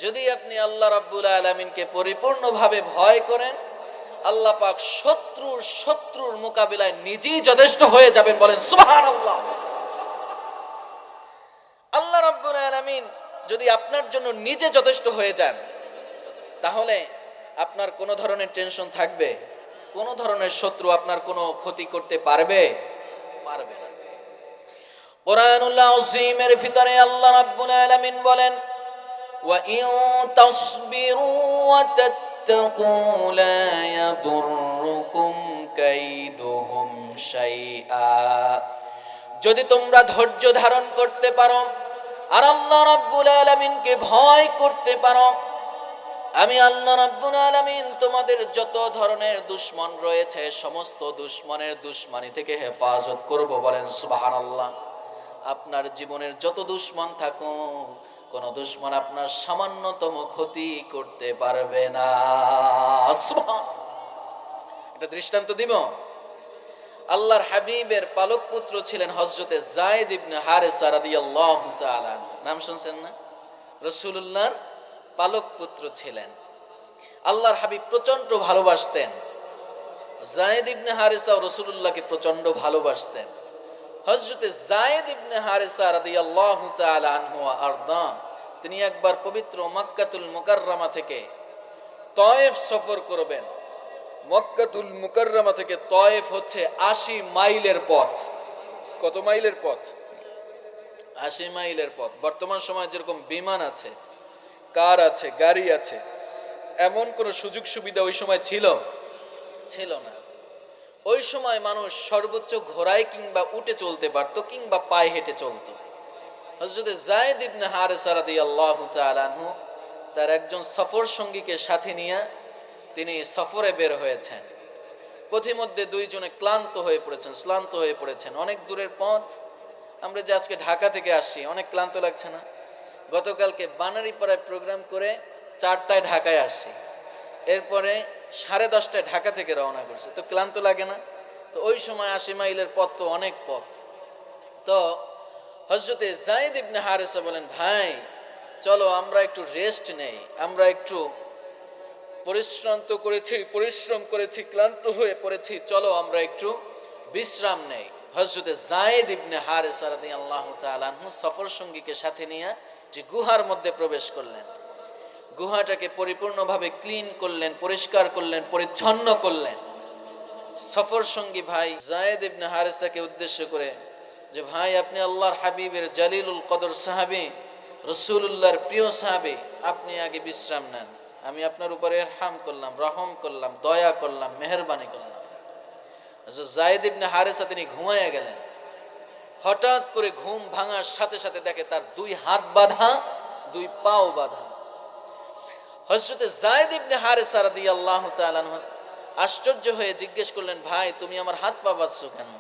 যদি আপনি আল্লাহ রাব্বুল আলামিনকে পরিপূর্ণভাবে ভয় করেন, আল্লাহ পাক শত্রুর মোকাবিলায় নিজেই যথেষ্ট হয়ে যাবেন। বলেন সুবহানাল্লাহ। আল্লাহ রাব্বুল আলামিন যদি আপনার জন্য নিজে যথেষ্ট হয়ে যান, তাহলে আপনার কোনো ধরনের টেনশন থাকবে? কোনো ধরনের শত্রু আপনার কোনো ক্ষতি করতে পারবে? পারবে না। কুরআনুল আযীমের ভিতরে আল্লাহ রাব্বুল আলামিন বলেন, ওয়া ইন তাসবিরু ওয়া তাত্তাকু লা ইয়াদুররুকুম কাইদুহুম শাইআ, যদি তোমরা ধৈর্য ধারণ করতে পারো আর আল্লাহ রাব্বুল আলামিনকে ভয় করতে পারো, আমি আল্লাহ রাব্বুল আলামিন তোমাদের যত ধরনের দুশমন রয়েছে, সমস্ত দুশমনের দুশমনি থেকে হেফাজত করব। বলেন সুবহানাল্লাহ। আপনার জীবনের যত দুশমন থাকুক, কোন দুশমন আপনার সামান্যতম ক্ষতি করতে পারবে না। এটা দৃষ্টান্ত দিব। আল্লাহর হাবিবের পালক পুত্র ছিলেন হযরতে যায়েদ ইবনে হারেসা রাদিয়াল্লাহু তাআলা। নাম শুনছেন না? রাসূলুল্লাহর পালক পুত্র ছিলেন। আল্লাহর হাবিব প্রচন্ড ভালোবাসতেন। যায়েদ ইবনে হারেসা রাসূলুল্লাহকে প্রচন্ড ভালোবাসতেন। হযরতে যায়েদ ইবনে হারেসা রাদিয়াল্লাহু তাআলা আনহু ওয়া আরদা, তিনি একবার পবিত্র মক্কাতুল মুকাররমা থেকে তায়েফ সফর করবেন। মক্কাতুল মুকাররমা থেকে তায়েফ হচ্ছে 80 মাইলের পথ। কত মাইলের পথ? 80 মাইলের পথ। বর্তমান সময়ে যেরকম বিমান আছে, কার আছে, গাড়ি আছে, এমন কোনো সুযোগ সুবিধা ওই সময় ছিল না। ওই সময় মানুষ সর্বোচ্চ ঘোড়ায় কিংবা উটে চলতে পারত, কিংবা পায়ে হেঁটে চলতো। হযরতে যায়েদ ইবনে হারেসা রাদিয়াল্লাহু তাআলা আনহু তার একজন সফর সঙ্গীকে সাথে নিয়ে তিনি সফরে বের হয়েছেন। পথিমধ্যে দুইজনে ক্লান্ত হয়ে পড়েছেন। অনেক দূরের পথ। আমরা যে আজকে ঢাকা থেকে আসছি, অনেক ক্লান্ত লাগছে না? গতকালকে বানারীপাড়ায় প্রোগ্রাম করে 4টায় ঢাকায় আসছি, এরপরে 10:30টায় ঢাকা থেকে রওনা করছে, তো ক্লান্ত লাগে না? তো ওই সময় 80 মাইলের পথ তো অনেক পথ। তো হযরতে যায়েদ ইবনে হারেসা বলেন, ভাই চলো আমরা একটু রেস্ট নেই, আমরা একটু পরিশ্রম করেছি, ক্লান্ত হয়ে পড়েছি, চলো আমরা একটু বিশ্রাম নেই। হযরতে যায়েদ ইবনে হারেসা রাদিয়াল্লাহু তাআলা আনহু সফর সঙ্গীকে সাথে নিয়ে যে গুহার মধ্যে প্রবেশ করলেন, গুহাটাকে পরিপূর্ণভাবে ক্লিন করলেন, পরিষ্কার করলেন, পরিচ্ছন্ন করলেন। সফর সঙ্গী ভাই যায়েদ ইবনে হারেসাকে উদ্দেশ্য করে যে ভাই, আপনি আল্লাহর হাবিবের জালিলুল কদর সাহাবী, রাসূলুল্লাহর প্রিয় সাহাবী, আপনি আগে বিশ্রাম নেন, আমি আপনার উপরে ইরহাম করলাম, রহম করলাম, দয়া করলাম, মেহেরবানি করলাম। যায়েদ ইবনে হারেসা তিনি ঘুমাইয়া গেলেন। হঠাৎ করে ঘুম ভাঙার সাথে সাথে দেখে তার দুই হাত বাঁধা, দুই পাও বাঁধা। হযরতে যায়েদ ইবনে হারেসা রাদিয়াল্লাহু তাআলা আনহু আশ্চর্য হয়ে জিজ্ঞেস করলেন, ভাই তুমি আমার হাত পা বাঁধছো কেন?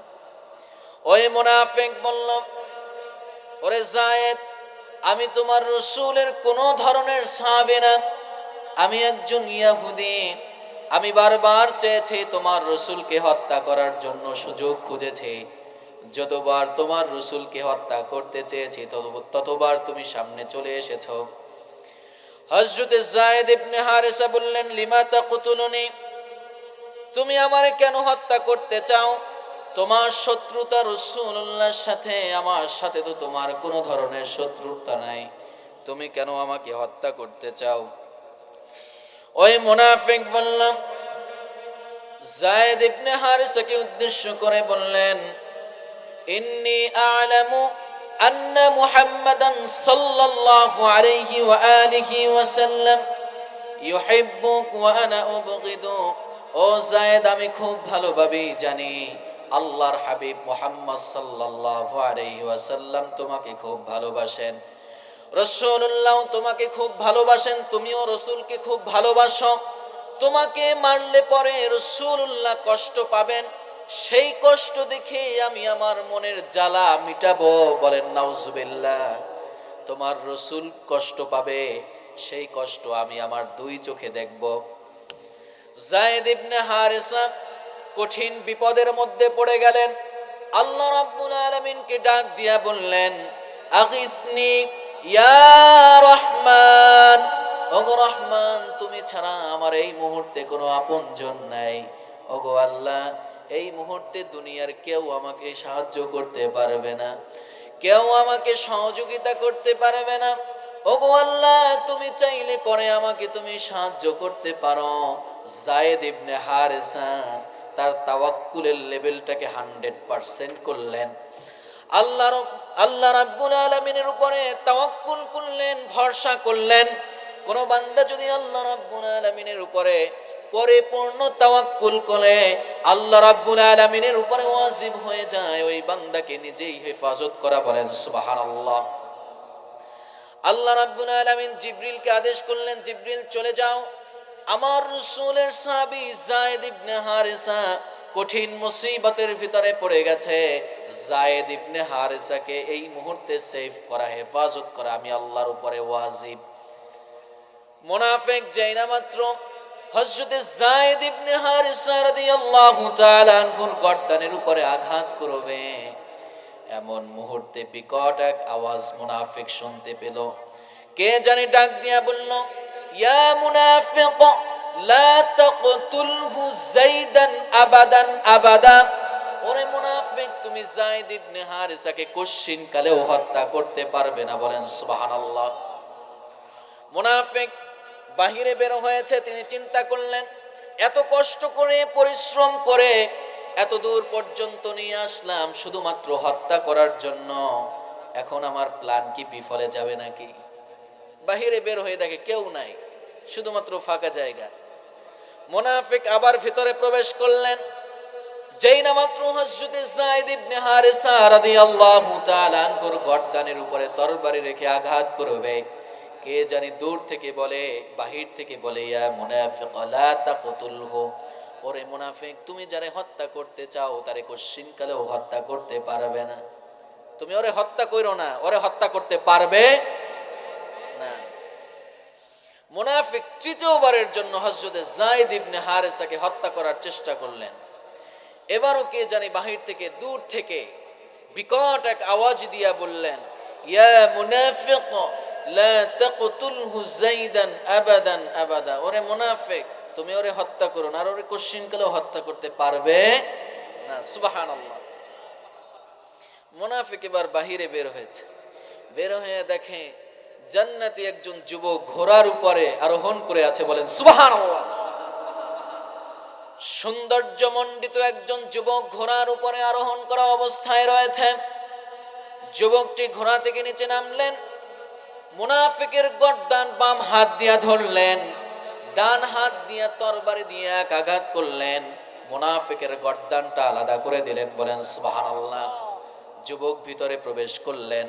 ওই মুনাফিক বলল, ওরে যায়েদ, আমি তোমার রাসূলের কোন ধরনের সাহাবী না, আমি একজন ইহুদি। আমি বারবার চেয়েছি তোমার রাসূলকে হত্যা করার জন্য, সুযোগ খুঁজেছি। যতবার তোমার রাসূলকে হত্যা করতে চেয়েছি ততবার তুমি সামনে চলে এসেছো। হযরত যায়েদ ইবনে হারেসা বললেন, লিমা তাকতুলুনি, তুমি আমারে কেন হত্যা করতে চাও? তোমার শত্রুতা রাসূলুল্লাহর সাথে, আমার সাথে তো তোমার কোনো ধরনের শত্রুতা নাই, তুমি কেন আমাকে হত্যা করতে চাও? ওই মুনাফিক বলল, যায়েদ ইবনে হারেসাকে উদ্দেশ্য করে বললেন, ইন্নী আ'লামু আন্না মুহাম্মাদান সাল্লাল্লাহু আলাইহি ওয়া আলিহি ওয়া সাল্লাম ইউহিব্বুক ওয়া আনা উবগিদুক। ও যায়েদ, আমি খুব ভালোভাবে জানি আল্লাহর হাবিব মুহাম্মদ সাল্লাল্লাহু আলাইহি ওয়াসাল্লাম তোমাকে খুব ভালোবাসেন, রাসূলুল্লাহ তোমাকে খুব ভালোবাসেন, তুমিও রাসূলকে খুব ভালোবাসো। তোমাকে মারলে পরে রাসূলুল্লাহ কষ্ট পাবেন, সেই কষ্ট দেখে আমি আমার মনের জ্বালা মিটাবো। বলেন নাউজুবিল্লাহ। তোমার রাসূল কষ্ট পাবে, সেই কষ্ট আমি আমার দুই চোখে দেখব। যায়েদ ইবনে হারেসা কঠিন বিপদের মধ্যে পড়ে গেলেন। আল্লাহ রাব্বুল আলামিনকে ডাক দিয়া বললেন, আগিসনি ইয়া রহমান, ওগো রহমান, তুমি ছাড়া আমার এই মুহূর্তে কোনো আপনজন নাই। ওগো আল্লাহ, এই মুহূর্তে দুনিয়ার কেউ আমাকে সাহায্য করতে পারবে না, কেউ আমাকে সহযোগিতা করতে পারবে না। ওগো আল্লাহ, তুমি চাইলে পরে আমাকে তুমি সাহায্য করতে পারো। যায়েদ ইবনে হারেসা তার তাওয়াক্কুলের লেভেলটাকে 100% করলেন। আল্লাহ রাব্বুল আলামিনের উপরে তাওয়াক্কুল করলেন, ভরসা করলেন। কোন বান্দা যদি আল্লাহ রাব্বুল আলামিনের উপরে পরিপূর্ণ তাওয়াক্কুল করে, আল্লাহ রাব্বুল আলামিনের উপরে ওয়াজিব হয়ে যায় ওই বান্দাকে নিজেই হেফাজত করা। বলেন সুবহানাল্লাহ। আল্লাহ রাব্বুল আলামিন জিবরিলকে আদেশ করলেন, জিবরিল চলে যাও, আমার রাসূলের সাহাবী যায়েদ ইবনে হারেসা কঠিন মুসিবতের ভিতরে পড়ে গেছে। যায়েদ ইবনে হারেসাকে এই মুহূর্তে সেভ করা, হেফাজত করা আমি আল্লাহর উপরে ওয়াজিব। মুনাফিক যাইনা মাত্র হযরত যায়েদ ইবনে হারেসা রাদিয়াল্লাহু তাআলা আনহুর গর্দানের উপরে আঘাত করবে, এমন মুহূর্তে বিকট এক আওয়াজ মুনাফিক শুনতে পেল। কে জানি ডাক দিয়া বলল, ইয়া মুনাফিক লা তাকতুলহু যাইদান আবাদান আবাদা। ওরে মুনাফিক, তুমি যায়েদ ইবনে হারেসাকে কোশ্চিন কালেও হত্যা করতে পারবে না। বলেন সুবহানাল্লাহ। মুনাফিক বাহিরে বের হয়েছে, তিনি চিন্তা করলেন, এত কষ্ট করে পরিশ্রম করে এত দূর পর্যন্ত নিয়ে আসলাম শুধুমাত্র হত্যা করার জন্য, এখন আমার প্ল্যান কি বিফলে যাবে নাকি? বাহিরে বের হয়ে দেখে কেউ নাই, শুধুমাত্র ফাঁকা জায়গা। মুনাফিক আবার ভিতরে প্রবেশ করলেন। যেই না মাত্র হযরত যায়েদ ইবনে হারেসা রাদিয়াল্লাহু তাআলা আনহুর গর্দানের উপরে তরবারি রেখে আঘাত করবে, কে জানি দূর থেকে বলে, বাহির থেকে বলে, ইয়া মুনাফিক লা তাকতুলহু। ওরে মুনাফিক, তুমি যারে হত্যা করতে চাও তারে কোশ্চিন কালেও হত্যা করতে পারবে না। তুমি ওরে হত্যা কইরো না, ওরে হত্যা করতে পারবে না। মুনাফিক তৃতীয়বারের জন্য হযরত যায়েদ ইবনে হারেসাকে হত্যা করার চেষ্টা করলেন। এবারও কে জানি বাহির থেকে, দূর থেকে বিকট এক আওয়াজ দিয়া বললেন, ইয়া মুনাফিক লা তাকতুলহু যাইদান আবাদান আবাদা। ওরে মুনাফিক, তুমি ওরে হত্যা করো না, আর ওরে কোশ্চিন কালেও হত্যা করতে পারবে না। সুবহানাল্লাহ। মুনাফিক এবার বাহিরে বের হয়েছে, বের হয়ে দেখে জান্নাতি একজন যুবক ঘোড়ার উপরে আরোহণ করে আছে, বলেন সুবহানাল্লাহ। সৌন্দর্যমণ্ডিত একজন যুবক ঘোড়ার উপরে আরোহণ করা অবস্থায় রয়েছে। যুবকটি ঘোড়া থেকে নিচে নামলেন, মুনাফিকের গর্দান বাম হাত দিয়া ধরলেন, ডান হাত দিয়া তরবারি দিয়ে এক আঘাত করলেন, মুনাফিকের গর্দানটা আলাদা করে দিলেন, বলেন সুবহানাল্লাহ। যুবক ভিতরে প্রবেশ করলেন,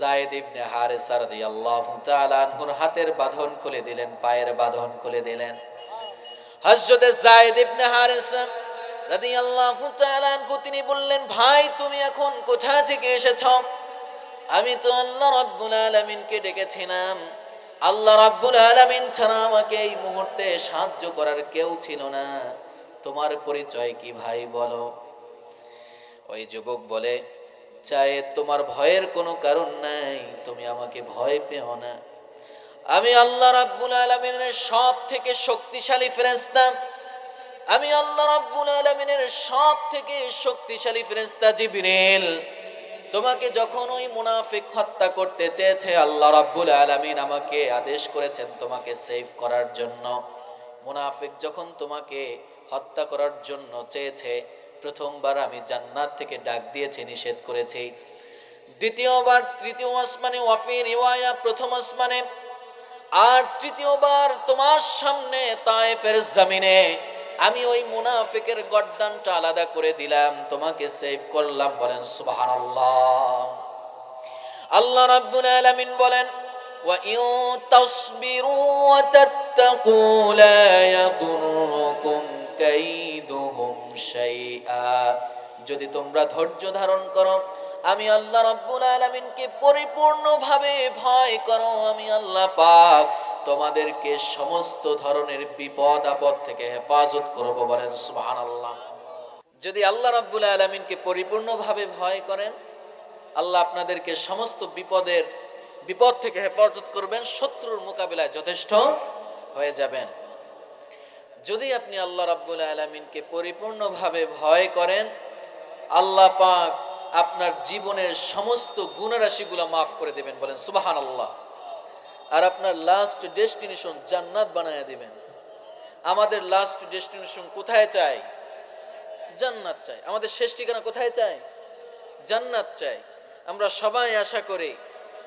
যায়েদ ইবনে হারেসা রাদিয়াল্লাহু তাআলা আনহুর হাতের বাঁধন খুলে দিলেন, পায়ের বাঁধন খুলে দিলেন। হযরত যায়েদ ইবনে হারেসা রাদিয়াল্লাহু তাআলা আনহু তিনি বললেন, ভাই তুমি এখন কোথা থেকে এসেছো? আমি তো আল্লাহ রাব্বুল আলামিনকে ডেকেছিলাম, আল্লাহ রাব্বুল আলামিন ছাড়া আমাকে এই মুহূর্তে সাহায্য করার কেউ ছিল না। তোমার পরিচয় কি ভাই বলো? ওই যুবক বলে, চাই তোমার ভয়ের কোনো কারণ নাই, তুমি আমাকে ভয় পেও না। আমি আল্লাহ রাব্বুল আলামিনের সব থেকে শক্তিশালী ফেরেশতা, আমি আল্লাহ রাব্বুল আলামিনের সব থেকে শক্তিশালী ফেরেশতা জিবরিল। তোমাকে যখন ওই মুনাফিক হত্যা করতে চেয়েছে, আল্লাহ রাব্বুল আলামিন আমাকে আদেশ করেছেন তোমাকে সেভ করার জন্য। মুনাফিক যখন তোমাকে হত্যা করার জন্য চেয়েছে, প্রথমবার আমি জান্নাত থেকে ডাক দিয়েছি, নিষেধ করেছি। দ্বিতীয়বার তৃতীয় আসমানে, ওয়াফি রিওয়ায়া প্রথম আসমানে, আর তৃতীয়বার তোমার সামনে তায়েফের জমিনে আমি ওই মুনাফিকের গর্দানটা আলাদা করে দিলাম, তোমাকে সেভ করলাম, বলেন সুবহানাল্লাহ। আল্লাহ রাব্বুল আলামিন বলেন, ওয়া ইন তাসবিরু ওয়া তাত্তাকু লা ইয়াদুররুকুম কাইদুহুম শাইআ। যদি তোমরা ধৈর্য ধারণ করো, আমি আল্লাহ রাব্বুল আলামিনকে পরিপূর্ণভাবে ভয় করো, আমি আল্লাহ পাক তোমাদেরকে সমস্ত ধরনের বিপদ আপদ থেকে হেফাজত করব, বলেন সুবহানাল্লাহ। যদি আল্লাহ রাব্বুল আলামিনকে পরিপূর্ণভাবে ভয় করেন, আল্লাহ আপনাদেরকে সমস্ত বিপদ থেকে হেফাজত করবেন, শত্রুর মোকাবিলায় যথেষ্ট হয়ে যাবেন। যদি আপনি আল্লাহ রাব্বুল আলামিনকে পরিপূর্ণভাবে ভয় করেন, আল্লাহ পাক আপনার জীবনের সমস্ত গুনাহরাশিগুলো মাফ করে দেবেন, বলেন সুবহানাল্লাহ। আর আপনার লাস্ট ডেস্টিনেশন জান্নাত বানায়া দিবেন। আমাদের লাস্ট ডেস্টিনেশন কোথায় চাই? জান্নাত চাই। আমাদের শেষ ঠিকানা কোথায় চাই? জান্নাত চাই। আমরা সবাই আশা করি,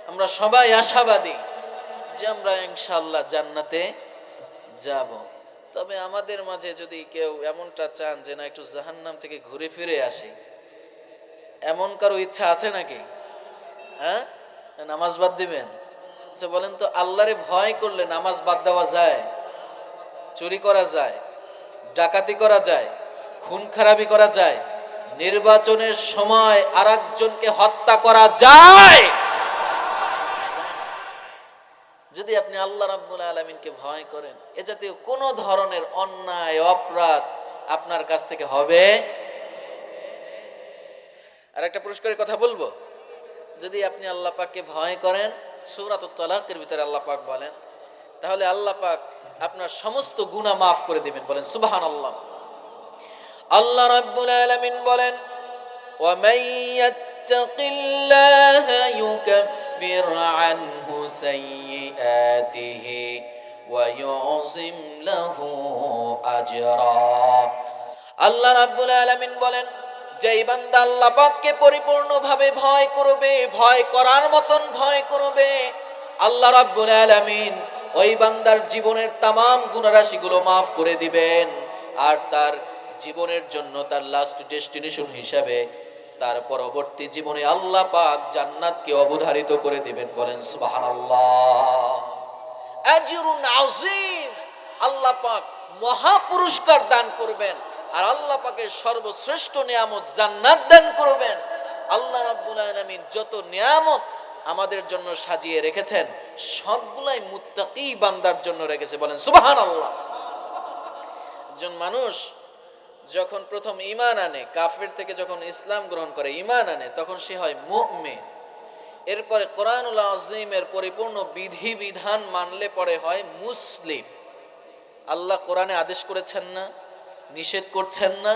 আমরা সবাই আশাবাদী যে আমরা ইনশাআল্লাহ জান্নাতে যাব। তবে আমাদের মাঝে যদি কেউ এমনটা চান যে না একটু জাহান্নাম থেকে ঘুরে ফিরে আসি, এমন কারো ইচ্ছা আছে নাকি? হ্যাঁ, নামাজ বাদ দিবেন? আচ্ছা বলেন তো, আল্লাহরে ভয় করলে নামাজ বাদ দেওয়া যায়? চুরি করা যায়, ডাকাতি করা যায়, খুন খারাপি করা যায়, নির্বাচনের সময় আরেকজনকে হত্যা করা যায়? যদি আপনি আল্লাহ রাব্বুল আলামিনকে ভয় করেন, এ জাতীয় কোন ধরনের অন্যায় অপরাধ আপনার কাছ থেকে হবে। আর একটা পুরস্কারের কথা বলবো, যদি আপনি আল্লাহ পাককে ভয় করেন, সূরাতুত তালাকের ভিতরে আল্লাহ পাক বলেন, তাহলে আল্লাহ পাক আপনার সমস্ত গুনাহ মাফ করে দিবেন, বলেন সুবহানাল্লাহ। আল্লাহ রাব্বুল আলামিন বলেন, ওয়া মান ইয়াত্তাকিল্লাহা ইউকাফির আনহু সাইয়্যাতিহি ওয়া ইউযিম লাহু আজরা। আল্লাহ রাব্বুল আলামিন বলেন, যেই বান্দা আল্লাহ পাককে পরিপূর্ণভাবে ভয় করবে, ভয় করার মতন ভয় করবে, আল্লাহ রাব্বুল আলামিন ওই বান্দার জীবনের তামাম গুনাহরাশিগুলো মাফ করে দিবেন। আর তার জীবনের জন্য তার লাস্ট ডেস্টিনেশন হিসাবে তার পরবর্তী জীবনে আল্লাহ পাক জান্নাতকে অবধারিত করে দিবেন, বলেন সুবহানাল্লাহ। আজরুন আযীম, আল্লাহ পাক মহা পুরস্কার দান করবেন। আর আল্লাহ পাকের সর্বশ্রেষ্ঠ নিয়ামত জান্নাত দান করবেন। আল্লাহ রাব্বুল আলামিন যত নিয়ামত আমাদের জন্য সাজিয়ে রেখেছেন, সবগুলাই মুত্তাকি বান্দার জন্য রেখেছে, বলেন সুবহানাল্লাহ। একজন মানুষ যখন প্রথম ঈমান আনে, কাফের থেকে যখন ইসলাম গ্রহণ করে ঈমান আনে, তখন সে হয় মুমিন। এরপরে কোরআনুল আযীমের পরিপূর্ণ বিধি বিধান মানলে পরে হয় মুসলিম। আল্লাহ কোরআনে আদেশ করেছেন না, নিষেধ করছেন না,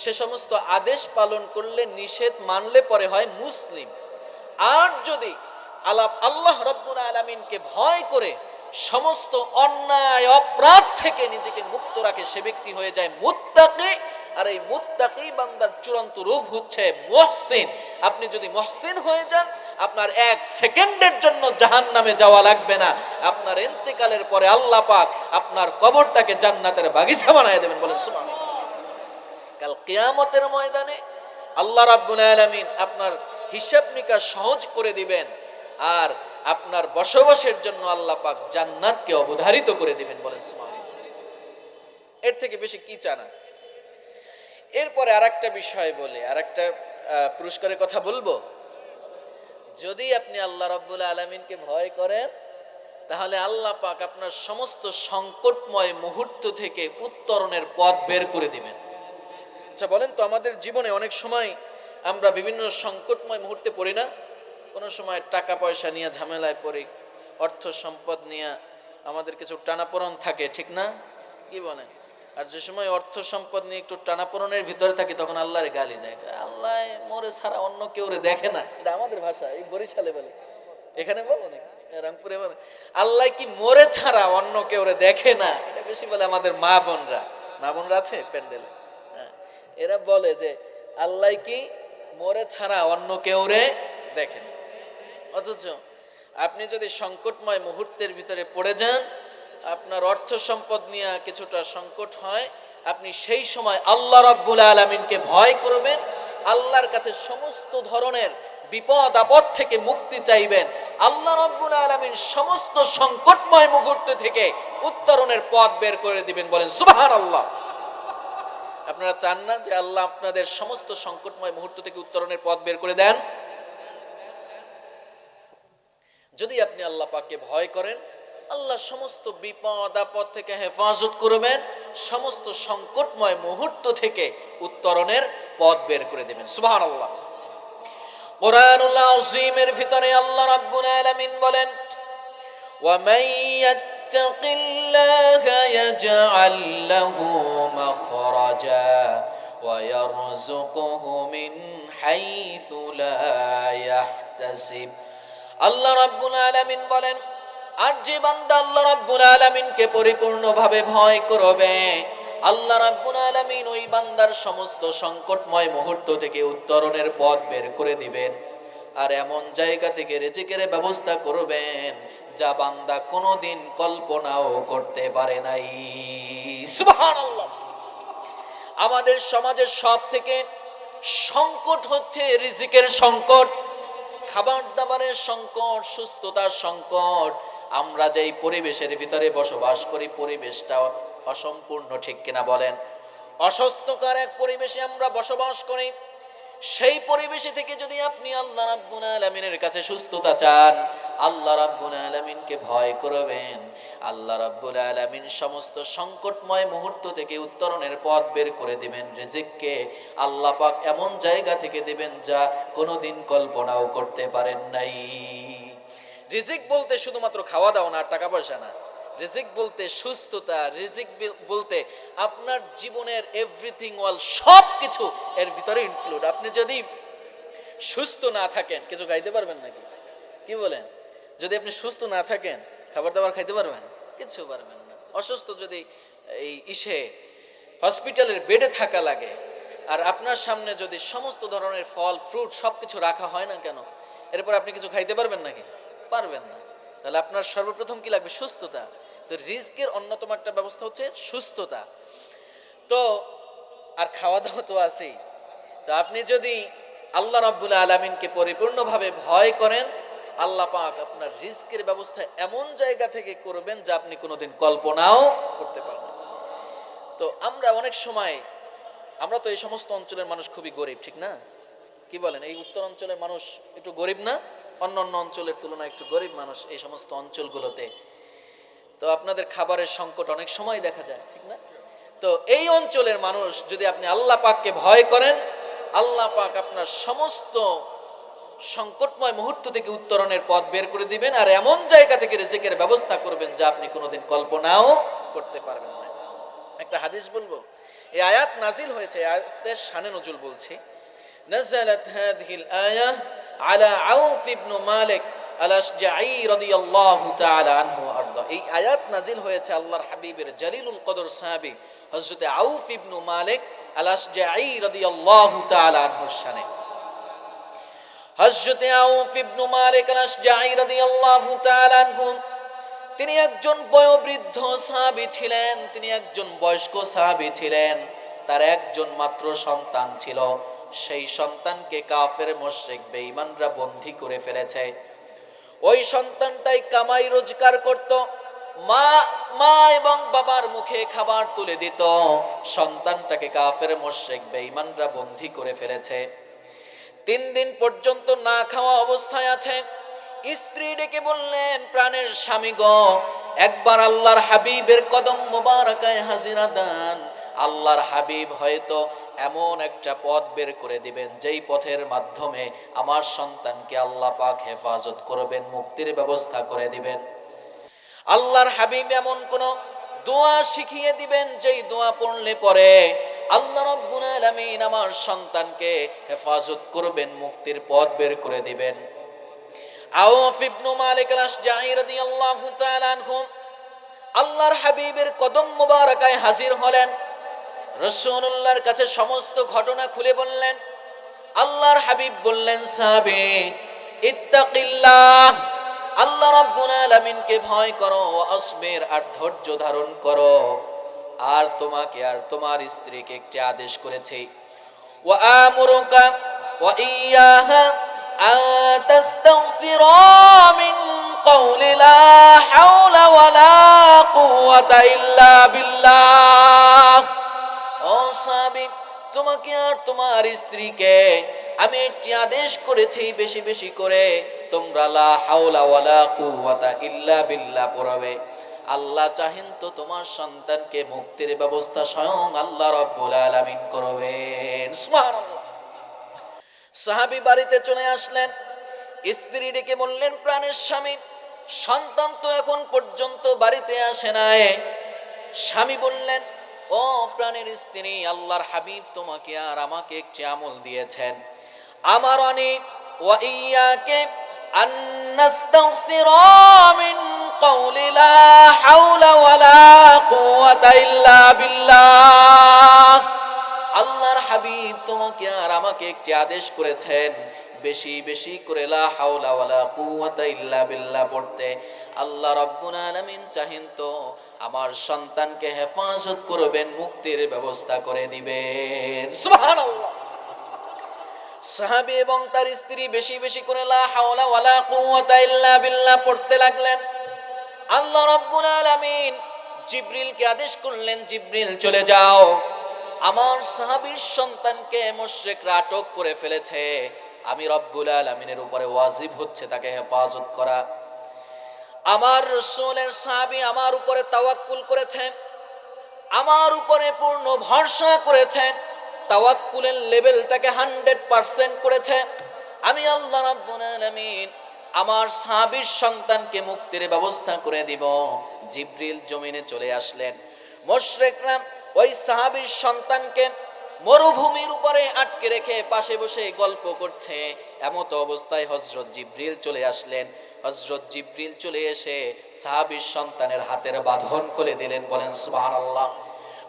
সে সমস্ত আদেশ পালন করলে, নিষেধ মানলে পরে হয় মুসলিম। আর যদি আল্লাহ রাব্বুল আলামিনকে ভয় করে সমস্ত অন্যায় অপরাধ থেকে নিজেকে মুক্ত রাখে, সে ব্যক্তি হয়ে যায় মুত্তাকি। আর এই মুত্তাকি বান্দার চূড়ান্ত রূপ হচ্ছে মুহসিন। আপনি যদি মুহসিন হয়ে যান, আপনার এক সেকেন্ডের জন্য জাহান্নামে যাওয়া লাগবে না। আপনার ইন্তেকালের পরে আল্লাহ পাক আপনার কবরটাকে জান্নাতের বাগিচা বানায় দেবেন। বলেন সুবহানাল্লাহ। কাল কিয়ামতের ময়দানে আল্লাহ রাব্বুল আলামিন আপনার হিসাব নিকাশ সহজ করে দিবেন, আর আপনার বসবাসের জন্য আল্লাহ পাক জান্নাতকে অবধারিত করে দিবেন। বলেন সুবহানাল্লাহ। এর থেকে বেশি কি চানা? এরপরে আরেকটা বিষয় বলে, আরেকটা পুরস্কারের কথা বলবো। যদি আপনি আল্লাহ রাব্বুল আলামিনকে ভয় করেন, তাহলে আল্লাহ পাক আপনার সমস্ত সংকটময় মুহূর্ত থেকে উত্তরণের পথ বের করে দিবেন। আচ্ছা বলেন তো, আমাদের জীবনে অনেক সময় আমরা বিভিন্ন সংকটময় মুহূর্তে পড়ি না? কোনো সময় টাকা পয়সা নিয়ে ঝামেলায় পড়ি, অর্থ সম্পদ নিয়ে আমাদের কিছু টানাপোড়েন থাকে, ঠিক না? কি বলে? আর যে সময় অর্থ সম্পদ নিয়ে একটু টানাপোড়েনের ভিতরে থাকি, তখন আল্লাহর গালি দেয়, আল্লাহ মোরে ছাড়া অন্য কেউ দেখে না। এটা আমাদের ভাষা, এই বরিশালে বলে, এখানে বলে না, রংপুরে বলে আল্লাহ কি মোরে ছাড়া অন্য কেউ দেখে না। এটা বেশি বলে আমাদের মা বোনরা। মা বোনরা আছে প্যান্ডেলে, এরা বলে যে আল্লাহ কি মোরে ছাড়া অন্য কেউ দেখেন। অথচ আপনি যদি সংকটময় মুহূর্তের ভিতরে পড়ে যান, আপনার অর্থ সম্পদ নিয়ে কিছুটা সংকট হয়, আপনি সেই সময় আল্লাহ রাব্বুল আলামিনকে ভয় করবেন, আল্লাহর কাছে সমস্ত ধরনের বিপদ আপদ থেকে মুক্তি চাইবেন। আল্লাহ রাব্বুল আলামিন সমস্ত সংকটময় মুহূর্ত থেকে উত্তরণের পথ বের করে দিবেন। বলেন সুবহানাল্লাহ। আপনারা চান না যে আল্লাহ আপনাদের সমস্ত সংকটময় মুহূর্ত থেকে উত্তরণের পথ বের করে দেন? যদি আপনি আল্লাহ পাককে ভয় করেন, আল্লাহ সমস্ত বিপদ আপদ থেকে হেফাজত করবেন, সমস্ত সংকটময় মুহূর্ত থেকে উত্তরণের পথ বের করে দেবেন। সুবহানাল্লাহ। কুরআনুল আযীমের ভিতরে আল্লাহ রাব্বুল আলামিন বলেন, ওয়া মান ইয়াত্তাকিল্লাহা ইয়াজআল লাহু মাখরাজা ওয়া ইয়ারযুকুহু মিন হাইথু লা ইয়াহতাসিব। আল্লাহ রাব্বুল আলামিন বলেন, আর যে বান্দা আল্লাহ রাব্বুল আলামিনকে পরিপূর্ণভাবে ভয় করবে, আল্লাহ রাব্বুল আলামিন ওই বান্দার সমস্ত সংকটময় মুহূর্ত থেকে উত্তরণের পথ বের করে দিবেন, আর এমন জায়গা থেকে রিজিকের ব্যবস্থা করবেন যা বান্দা কোনোদিন কল্পনাও করতে পারে নাই। সুবহানাল্লাহ। আমাদের সমাজের সব থেকে সংকট হচ্ছে রিজিকের সংকট, খাবার দাবারের সংকট, সুস্থতার সংকট। আমরা যেই পরিবেশের ভিতরে বসবাস করি, পরিবেশটা অসম্পূর্ণ, ঠিক কিনা বলেন? অস্বাস্থ্যকর এক পরিবেশে আমরা বসবাস করি। সেই পরিবেশে থেকে যদি আপনি আল্লাহ রাব্বুল আলামিনের কাছে সুস্থতা চান, আল্লাহ রাব্বুল আলামিনকে ভয় করবেন, আল্লাহ রাব্বুল আলামিন সমস্ত সংকটময় মুহূর্ত থেকে উত্তরণের পথ বের করে দিবেন। রিজিককে আল্লাহ পাক এমন জায়গা থেকে দিবেন যা কোনোদিন কল্পনাও করতে পারেন নাই। রিজিক বলতে শুধুমাত্র খাওয়া দাওয়া না, টাকা পয়সা না। রিজিক বলতে সুস্থতা, রিজিক বলতে আপনার জীবনের এভরিথিং অল, সব কিছু এর ভিতরে ইনক্লুড। আপনি যদি সুস্থ না থাকেন, কিছু খাইতে পারবেন নাকি? কি বলেন? যদি আপনি সুস্থ না থাকেন, খাবার দাবার খাইতে পারবেন? কিছু পারবেন না। অসুস্থ যদি এই হসপিটালের বেডে থাকা লাগে, আর আপনার সামনে যদি সমস্ত ধরনের ফল ফ্রুট সবকিছু রাখা হয় না কেন, এরপর আপনি কিছু খাইতে পারবেন নাকি? পারবেন না। তাহলে আপনার সর্বপ্রথম কি লাগবে? সুস্থতা। তো রিজকের অন্যতম একটা ব্যবস্থা হচ্ছে সুস্থতা। তো আর খাওয়া দাওয়া তো আছেই। তো আপনি যদি আল্লাহ রাব্বুল আলামিনকে পরিপূর্ণভাবে ভয় করেন, আল্লাহ পাক আপনার রিজকের ব্যবস্থা এমন জায়গা থেকে করবেন যা আপনি কোনোদিন কল্পনাও করতে পারবেন। তো আমরা অনেক সময়, আমরা তো এই সমস্ত অঞ্চলের মানুষ খুবই গরিব, ঠিক না? কি বলেন? এই উত্তর অঞ্চলের মানুষ একটু গরিব না? অন্য অন্য অঞ্চলের তুলনায় একটু গরিব মানুষ এই সমস্ত অঞ্চলগুলোতে। তো আপনাদের খাবারের সংকট অনেক সময় দেখা যায়, ঠিক না? তো এই অঞ্চলের মানুষ যদি আপনি আল্লাহ পাককে ভয় করেন, আল্লাহ পাক আপনার সমস্ত সংকটময় মুহূর্ত থেকে উত্তরণের পথ বের করে দিবেন, আর এমন জায়গা থেকে রিজিকের ব্যবস্থা করবেন যা আপনি কোনোদিন কল্পনাও করতে পারবেন না। একটা হাদিস বলবো, এই আয়াত নাজিল হয়েছে, আয়াতের শানে নজুল বলছি। নাযালাত হাযিহিল আয়াহ আলা আউফ ইবনে মালিক আল-আশজাঈ রাদিয়াল্লাহু তাআলা আনহু আরদা। এই আয়াত নাজিল হয়েছে আল্লাহর হাবিবের জলিলুল কদর সাহাবী হযরত আউফ ইবনে মালিক আল-আশজাঈ রাদিয়াল্লাহু তাআলা আনহুর শানে। হযরত আউফ ইবনে মালিক আল-আশজাঈ রাদিয়াল্লাহু তাআলা আনহু তিনি একজন বয়োবৃদ্ধ সাহাবী ছিলেন, তিনি একজন বয়স্ক সাহাবী ছিলেন। তার একজন মাত্র সন্তান ছিল। সেই সন্তানকে কাফের মুশরিক বেঈমানরা বন্দী করে ফেলেছে। ওই সন্তানটাই কামাই রোজগার করত, মা এবং বাবার মুখে খাবার তুলে দিত। সন্তানটাকে কাফের মুশরিক বেঈমানরা বন্দী করে ফেলেছে। 3 দিন পর্যন্ত না খাওয়া অবস্থায় আছে। স্ত্রী ডেকে বললেন, প্রাণের স্বামী গো, একবার আল্লাহর হাবিবের কদম মোবারকায় হাজিরা দেন। আল্লাহর হাবিব হয়তো এমন একটা পথ বের করে দিবেন যেই পথের মাধ্যমে আমার সন্তানকে আল্লাহ পাক হেফাজত করবেন, মুক্তির ব্যবস্থা করে দিবেন। আল্লাহর হাবিব এমন কোন দোয়া শিখিয়ে দিবেন যেই দোয়া পড়লে পরে আল্লাহ রাব্বুল আলামিন আমার সন্তানকে হেফাজত করবেন, মুক্তির পথ বের করে দিবেন। আউফ ইবনে মালিক আল-আশজাঈ রাদিয়াল্লাহু তাআলা আনহু আল্লাহর হাবিবের কদম মোবারকায় হাজির হলেন। রাসূলুল্লাহর কাছে সমস্ত ঘটনা খুলে বললেন। আল্লাহর হাবিব বললেন, সাহাবী ইত্তাকিল্লাহ, আল্লাহ রাব্বুল আলামিনকে ভয় করো, আসবির, আর ধৈর্য ধারণ করো। আর তোমাকে আর তোমার স্ত্রীকে একটি আদেশ করেছে, ওয়া আমুরুকা ওয়া ইয়াহা আন তাস্তাগফিরা মিন কওলি লা হাওলা ওয়ালা কুওয়াতা ইল্লা বিল্লাহ। ও সাহাবী, তোমাকে আর তোমার স্ত্রীকে আমি একটি আদেশ করেছি, বেশি বেশি করে তোমরা লা হাওলা ওয়ালা কুওয়াতা ইল্লা বিল্লাহ পড়বে। আল্লাহ চাহেন তো তোমার সন্তানকে মুক্তির ব্যবস্থা স্বয়ং আল্লাহ রাব্বুল আলামিন করবেন। সুবহানাল্লাহ। সাহাবী বাড়িতে চলে আসলেন। স্ত্রী ডেকে বললেন, প্রাণের স্বামী, সন্তান তো এখন পর্যন্ত বাড়িতে আসে নাই। স্বামী বললেন, ও প্রাণের স্ত্রী, আল্লাহর হাবিব তোমাকে আর আমাকে একটি আমল দিয়েছেন, আমার আনি ওয়া ইয়াকে আন নাস্তাগফিরা মিন কওলি লা হাওলা ওয়ালা কুওয়াতা ইল্লা বিল্লাহ। আল্লাহর হাবিব তোমাকে আর আমাকে একটি আদেশ করেছেন, বেশি বেশি করে লা হাওলা ওয়ালা কুওয়াতা ইল্লা বিল্লাহ পড়তে। আল্লাহ রাব্বুল আলামিন চাহেন তো আমার সন্তানকে হেফাজত করবেন, মুক্তির ব্যবস্থা করে দিবেন। সুবহানাল্লাহ। সাহাবী এবং তার স্ত্রী বেশি বেশি করে লা হাওলা ওয়ালা কুওয়াতা ইল্লা বিল্লাহ পড়তে লাগলেন। আল্লাহ রাব্বুল আলামিন জিবরিলকে আদেশ করলেন, জিবরিল চলে যাও, আমার সাহাবীর সন্তানকে মুশরিকরা আটক করে ফেলেছে, আমি রব্বুল আলামিনের উপরে ওয়াজিব হচ্ছে তাকে হেফাজত করা। আমার রাসূলের সাহাবী আমার উপরে তাওয়াক্কুল করেছেন, আমার উপরে পূর্ণ ভরসা করেছেন, তাওয়াক্কুলের লেভেলটাকে 100% করেছে। আমি আল্লাহ রাব্বুল আলামিন আমার সাহাবীর সন্তানকে মুক্তির ব্যবস্থা করে দিব। জিবরিল জমিনে চলে আসলেন। মুশরিকরা ওই সাহাবীর সন্তানকে মরুভূমির উপরে আটকে রেখে পাশে বসে গল্প করছে। এমত অবস্থায় হযরত জিবরিল চলে আসলেন। হযরত জিবরিল চলে এসে সাহাবীর সন্তানের হাতের বাঁধন খুলে দিলেন। বলেন সুবহানাল্লাহ।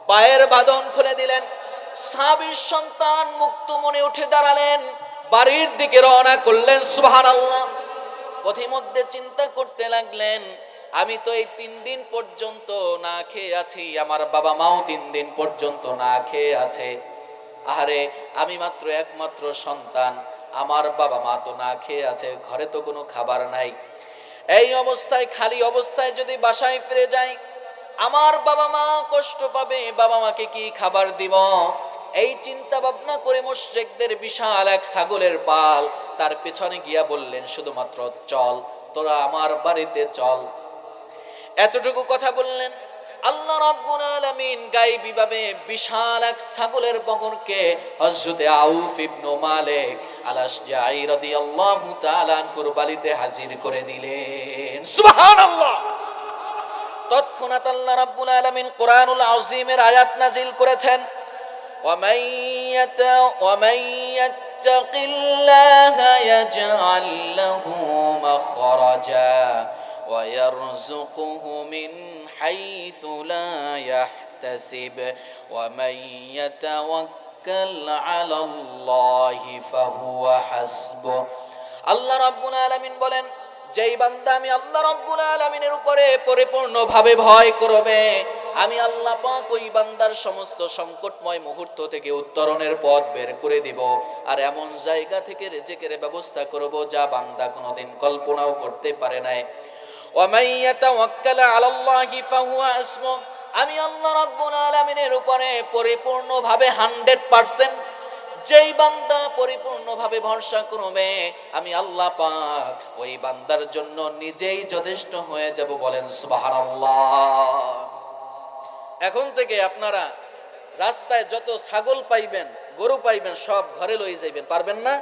পায়ের বাঁধন খুলে দিলেন। সাহাবীর সন্তান মুক্ত মনে উঠে দাঁড়ালেন, বাড়ির দিকে রওনা করলেন। সুবহানাল্লাহ। পথিমধ্যে চিন্তা করতে লাগলেন, আমি তো এই 3 দিন পর্যন্ত না খেয়ে আছি, আমার বাবা মাও 3 দিন পর্যন্ত না খেয়ে আছে। আরে আমি মাত্র একমাত্র সন্তান, আমার বাবা মা তো না খেয়ে আছে, ঘরে তো কোনো খাবার নাই। এই অবস্থায়, খালি অবস্থায় যদি বাসায় ফিরে যাই, আমার বাবা মা কষ্ট পাবে, বাবা মাকে কি খাবার দিব? এই চিন্তা ভাবনা করে মুশরিকদের বিশাল এক ছাগলের পাল, তার পেছনে গিয়া বললেন, শুধুমাত্র চল, তোরা আমার বাড়িতে চল। এতটুকু কথা বললেন। আল্লাহ রাব্বুল আলামিন গায়বী ভাবে বিশাল এক ছাগলের বগরকে হযরত আউফ ইবনে মালিক আল-আশজাঈ রাদিয়াল্লাহু তাআলা আনহুর বাড়িতে হাজির করে দিলেন। সুবহানাল্লাহ। তৎক্ষণাৎ আল্লাহ রাব্বুল আলামিন কোরআনুল আযীমের আয়াত নাজিল করেছেন, ওয়া মান ইয়াত্তাকিল্লাহা ইয়াজআল লাহু মাখরাজা ওয়া ইয়ারযুকুহু মিন হাইথু লা ইয়াহতাসিব ওয়া মান ইয়াতাওয়াক্কাল আলাল্লাহি ফাহুয়া হাসবুহ। আল্লাহ রাব্বুল আলামিন বলেন, যেই বান্দা আমি আল্লাহ রাব্বুল আলামিনের উপরে পরিপূর্ণভাবে ভয় করবে, আমি আল্লাহ পাক ওই বান্দার সমস্ত সংকটময় মুহূর্ত থেকে উত্তরণের পথ বের করে দিব। আর এমন জায়গা থেকে রিজিকের ব্যবস্থা করব যা বান্দা কোনোদিন কল্পনাও করতে পারে নাই। ওয়া মান ইয়াতাওয়াক্কাল আলাল্লাহি ফাহুয়া হাসবুহ। আমি আল্লাহ রাব্বুল আলামিনের উপরে পরিপূর্ণভাবে 100% যেই বান্দা পরিপূর্ণভাবে ভরসা করবে, আমি আল্লাহ পাক ওই বান্দার জন্য নিজেই যথেষ্ট হয়ে যাব। বলেন সুবহানাল্লাহ। এখন থেকে আপনারা রাস্তায় যত ছাগল পাইবেন, গরু পাইবেন, সব ঘরে লয়ে যাইবেন, পারবেন না?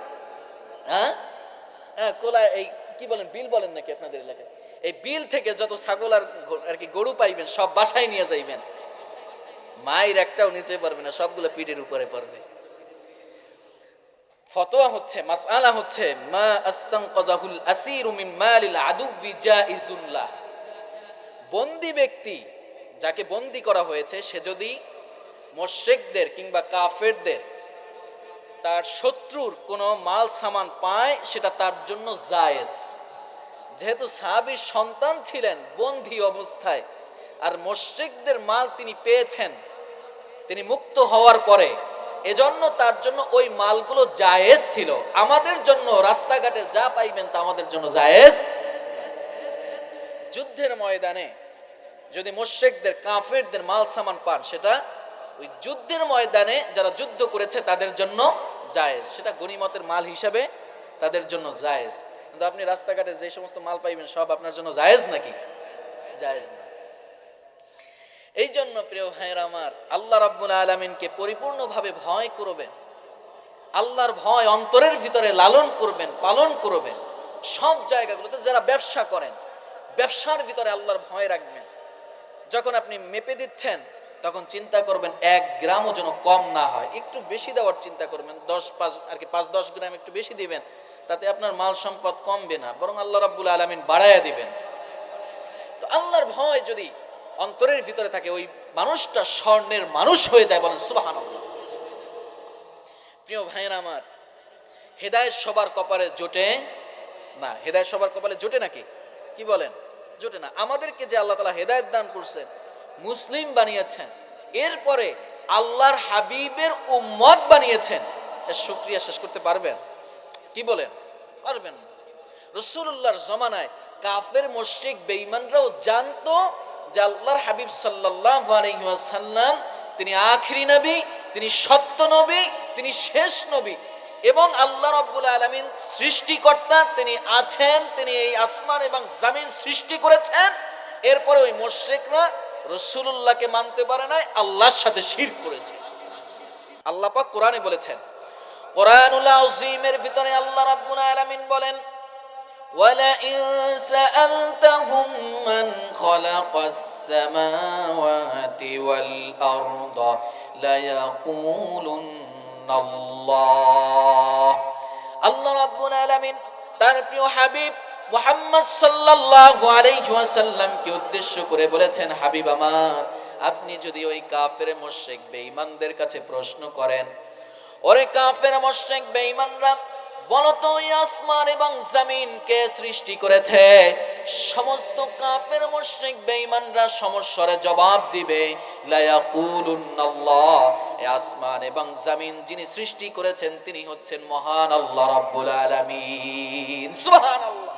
হ্যাঁ হ্যাঁ, কোলা এই কি বলেন, বিল বলেন নাকি আপনাদের এলাকায়? এই বিল থেকে যত ছাগল আর কি গরু পাইবেন সব বাসায় নিয়ে যাইবেন। মায়ের একটাও নিচে পড়বে না, সবগুলো পিঠের উপরে পড়বে। ফতোয়া হচ্ছে, মাসআলা হচ্ছে, মা আস্তানকাযাহুল আসীরু মিন মালিল আদুবি জাইজুল্লাহ। বন্দী ব্যক্তি, যাকে বন্দী করা হয়েছে, সে যদি মুশরিকদের কিংবা কাফেরদের, তার শত্রুর কোনো মাল সামান পায়, সেটা তার জন্য জায়েজ। যেহেতু সাহাবীর সন্তান ছিলেন বন্দী অবস্থায়, আর মুশরিকদের মাল তিনি পেয়েছেন তিনি মুক্ত হওয়ার পরে, এজন্য তার জন্য ওই মালগুলো জায়েজ ছিল। আমাদের জন্য রাস্তাঘাটে যা পাইবেন তা আমাদের জন্য জায়েজ। যুদ্ধের ময়দানে যদি মুশরিকদের কাফেরদের মাল সামান পান, সেটা ওই যুদ্ধের ময়দানে যারা যুদ্ধ করেছে তাদের জন্য জায়েজ, সেটা গনিমতের মাল হিসাবে তাদের জন্য জায়েজ। কিন্তু আপনি রাস্তাঘাটে যে সমস্ত মাল পাইবেন সব আপনার জন্য জায়েজ নাকি? জায়েজ না। এই জন্য প্রিয় ভাইয়েরা আমার, আল্লাহ রাব্বুল আলামিনকে পরিপূর্ণভাবে ভয় করবেন, আল্লাহর ভয় অন্তরের ভিতরে লালন করবেন, পালন করবেন। সব জায়গাগুলোতে যারা ব্যবসা করেন, ব্যবসার ভিতরে আল্লাহর ভয় রাখবেন। যখন আপনি মেপে দিচ্ছেন তখন চিন্তা করবেন 1 গ্রামও যেন কম না হয়, একটু বেশি দেওয়ার চিন্তা করবেন। 5-10 গ্রাম একটু বেশি দিবেন, তাতে আপনার মাল সম্পদ কমবে না, বরং আল্লাহ রাব্বুল আলামিন বাড়ায়া দিবেন। তো আল্লাহর ভয় যদি অন্তরের ভিতরে থাকে, ওই মানুষটা স্বর্ণের মানুষ হয়ে যায়। বলেন সুবহানাল্লাহ। প্রিয় ভাইয়েরা আমার, হেদায়েত সবার কপালে জোটে না। হেদায়েত সবার কপালে জোটে নাকি? কি বলেন? জোটে না। আমাদেরকে যে আল্লাহ তাআলা হেদায়েত দান করছেন, মুসলিম বানিয়েছেন, এরপরে আল্লাহর হাবিবের উম্মত বানিয়েছেন, এর শুকরিয়া শেষ করতে পারবেন? কি বলেন? পারবেন না। রাসূলুল্লাহর জামানায় কাফের মুশরিক বেঈমানরাও জানতো যে আল্লাহর হাবিব সাল্লাল্লাহু আলাইহি ওয়াসাল্লাম তিনি আখিরি নবী, তিনি সত্য নবী, তিনি শেষ নবী, এবং আল্লাহ রাব্বুল আলামিন সৃষ্টিকর্তা, তিনি আছেন, তিনি এই আসমান এবং জমিন সৃষ্টি করেছেন। এরপরে ওই মুশরিকরা রাসূলুল্লাহকে মানতে পারে নাই, আল্লাহর সাথে শিরক করেছে। আল্লাহ পাক কোরআনে বলেছেন, কোরআনুল আযীমের ভিতরে আল্লাহ রাব্বুল আলামিন বলেন, وَلَئِن سَأَلْتَهُم مَّنْ خَلَقَ السَّمَاوَاتِ وَالْأَرْضَ لَيَقُولُنَّ اللَّهُ। আল্লাহ রাব্বুল আলামিন তার প্রিয় হাবিব মুহাম্মদ সাল্লাল্লাহু আলাইহি ওয়াসাল্লামকে উদ্দেশ্য করে বলেছেন, হাবিব আমার, আপনি যদি ওই কাফের মুশরিক বেঈমানদের কাছে প্রশ্ন করেন, ওরে কাফের মুশরিক বেঈমানরা, বলতো ওই আসমান এবং জমিন কে সৃষ্টি করেছে? সমস্ত কাফের মুশরিক বেঈমানরা সমস্বরে জবাব দিবে, লা ইয়াকুলুন্নাল্লাহ, এই আসমান এবং জমিন যিনি সৃষ্টি করেছেন তিনি হচ্ছেন মহান আল্লাহ রাব্বুল আলামিন। সুবহানাল্লাহ।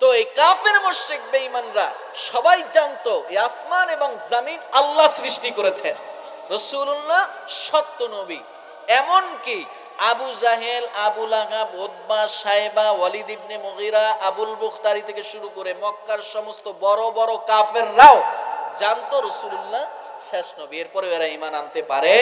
তো এই কাফের মুশরিক বেঈমানরা সবাই জানতো এই আসমান এবং জমিন আল্লাহ সৃষ্টি করেছেন, রাসূলুল্লাহ সত্য নবী। এমন কি আবু জাহেল, আবু লাহাব, উতবা, সাইবা, ওয়ালিদ ইবনে মুগীরা, আবুল বুখতারি থেকে শুরু করে মক্কার সমস্ত বড় বড় কাফেররাও জানতো রাসূলুল্লাহ শেষ নবী। এরপরে এরা ঈমান আনতে পারে।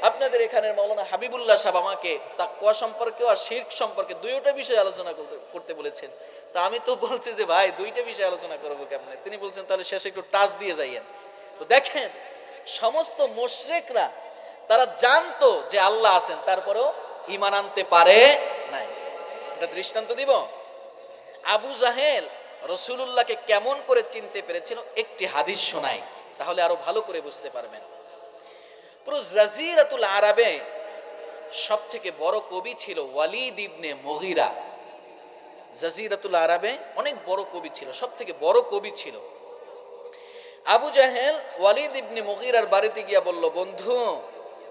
আপনাদের এখানের মাওলানা হাবিবুল্লাহ সাহেব আমাকে তাকওয়া সম্পর্কে আর শিরক সম্পর্কে দুইটা বিষয় আলোচনা করতে বলেছেন। তা আমি তো বলছি যে ভাই দুইটা বিষয় আলোচনা করবো কেমনে? তিনি বলছেন তাহলে শেষে একটু টাচ দিয়ে যাইয়েন। তো দেখেন, সমস্ত মুশরিকরা তারা জানতো যে আল্লাহ আছেন, তারপরেও ঈমান আনতে পারে নাই। এটা দৃষ্টান্ত দিব। আবু জাহেল রাসূলুল্লাহকে কেমন করে চিনতে পেরেছিল একটি হাদিস শোনাই, তাহলে আরো ভালো করে বুঝতে পারবেন। পুরো জাজিরাতুল আরবে সব থেকে বড় কবি ছিল ওয়ালিদ ইবনে মুগীরা। জাজিরাতুল আরবে অনেক বড় কবি ছিল, সব থেকে বড় কবি ছিল। আবু জাহেল ওয়ালিদ ইবনে মুগীরার বাড়িতে গিয়া বলল, বন্ধু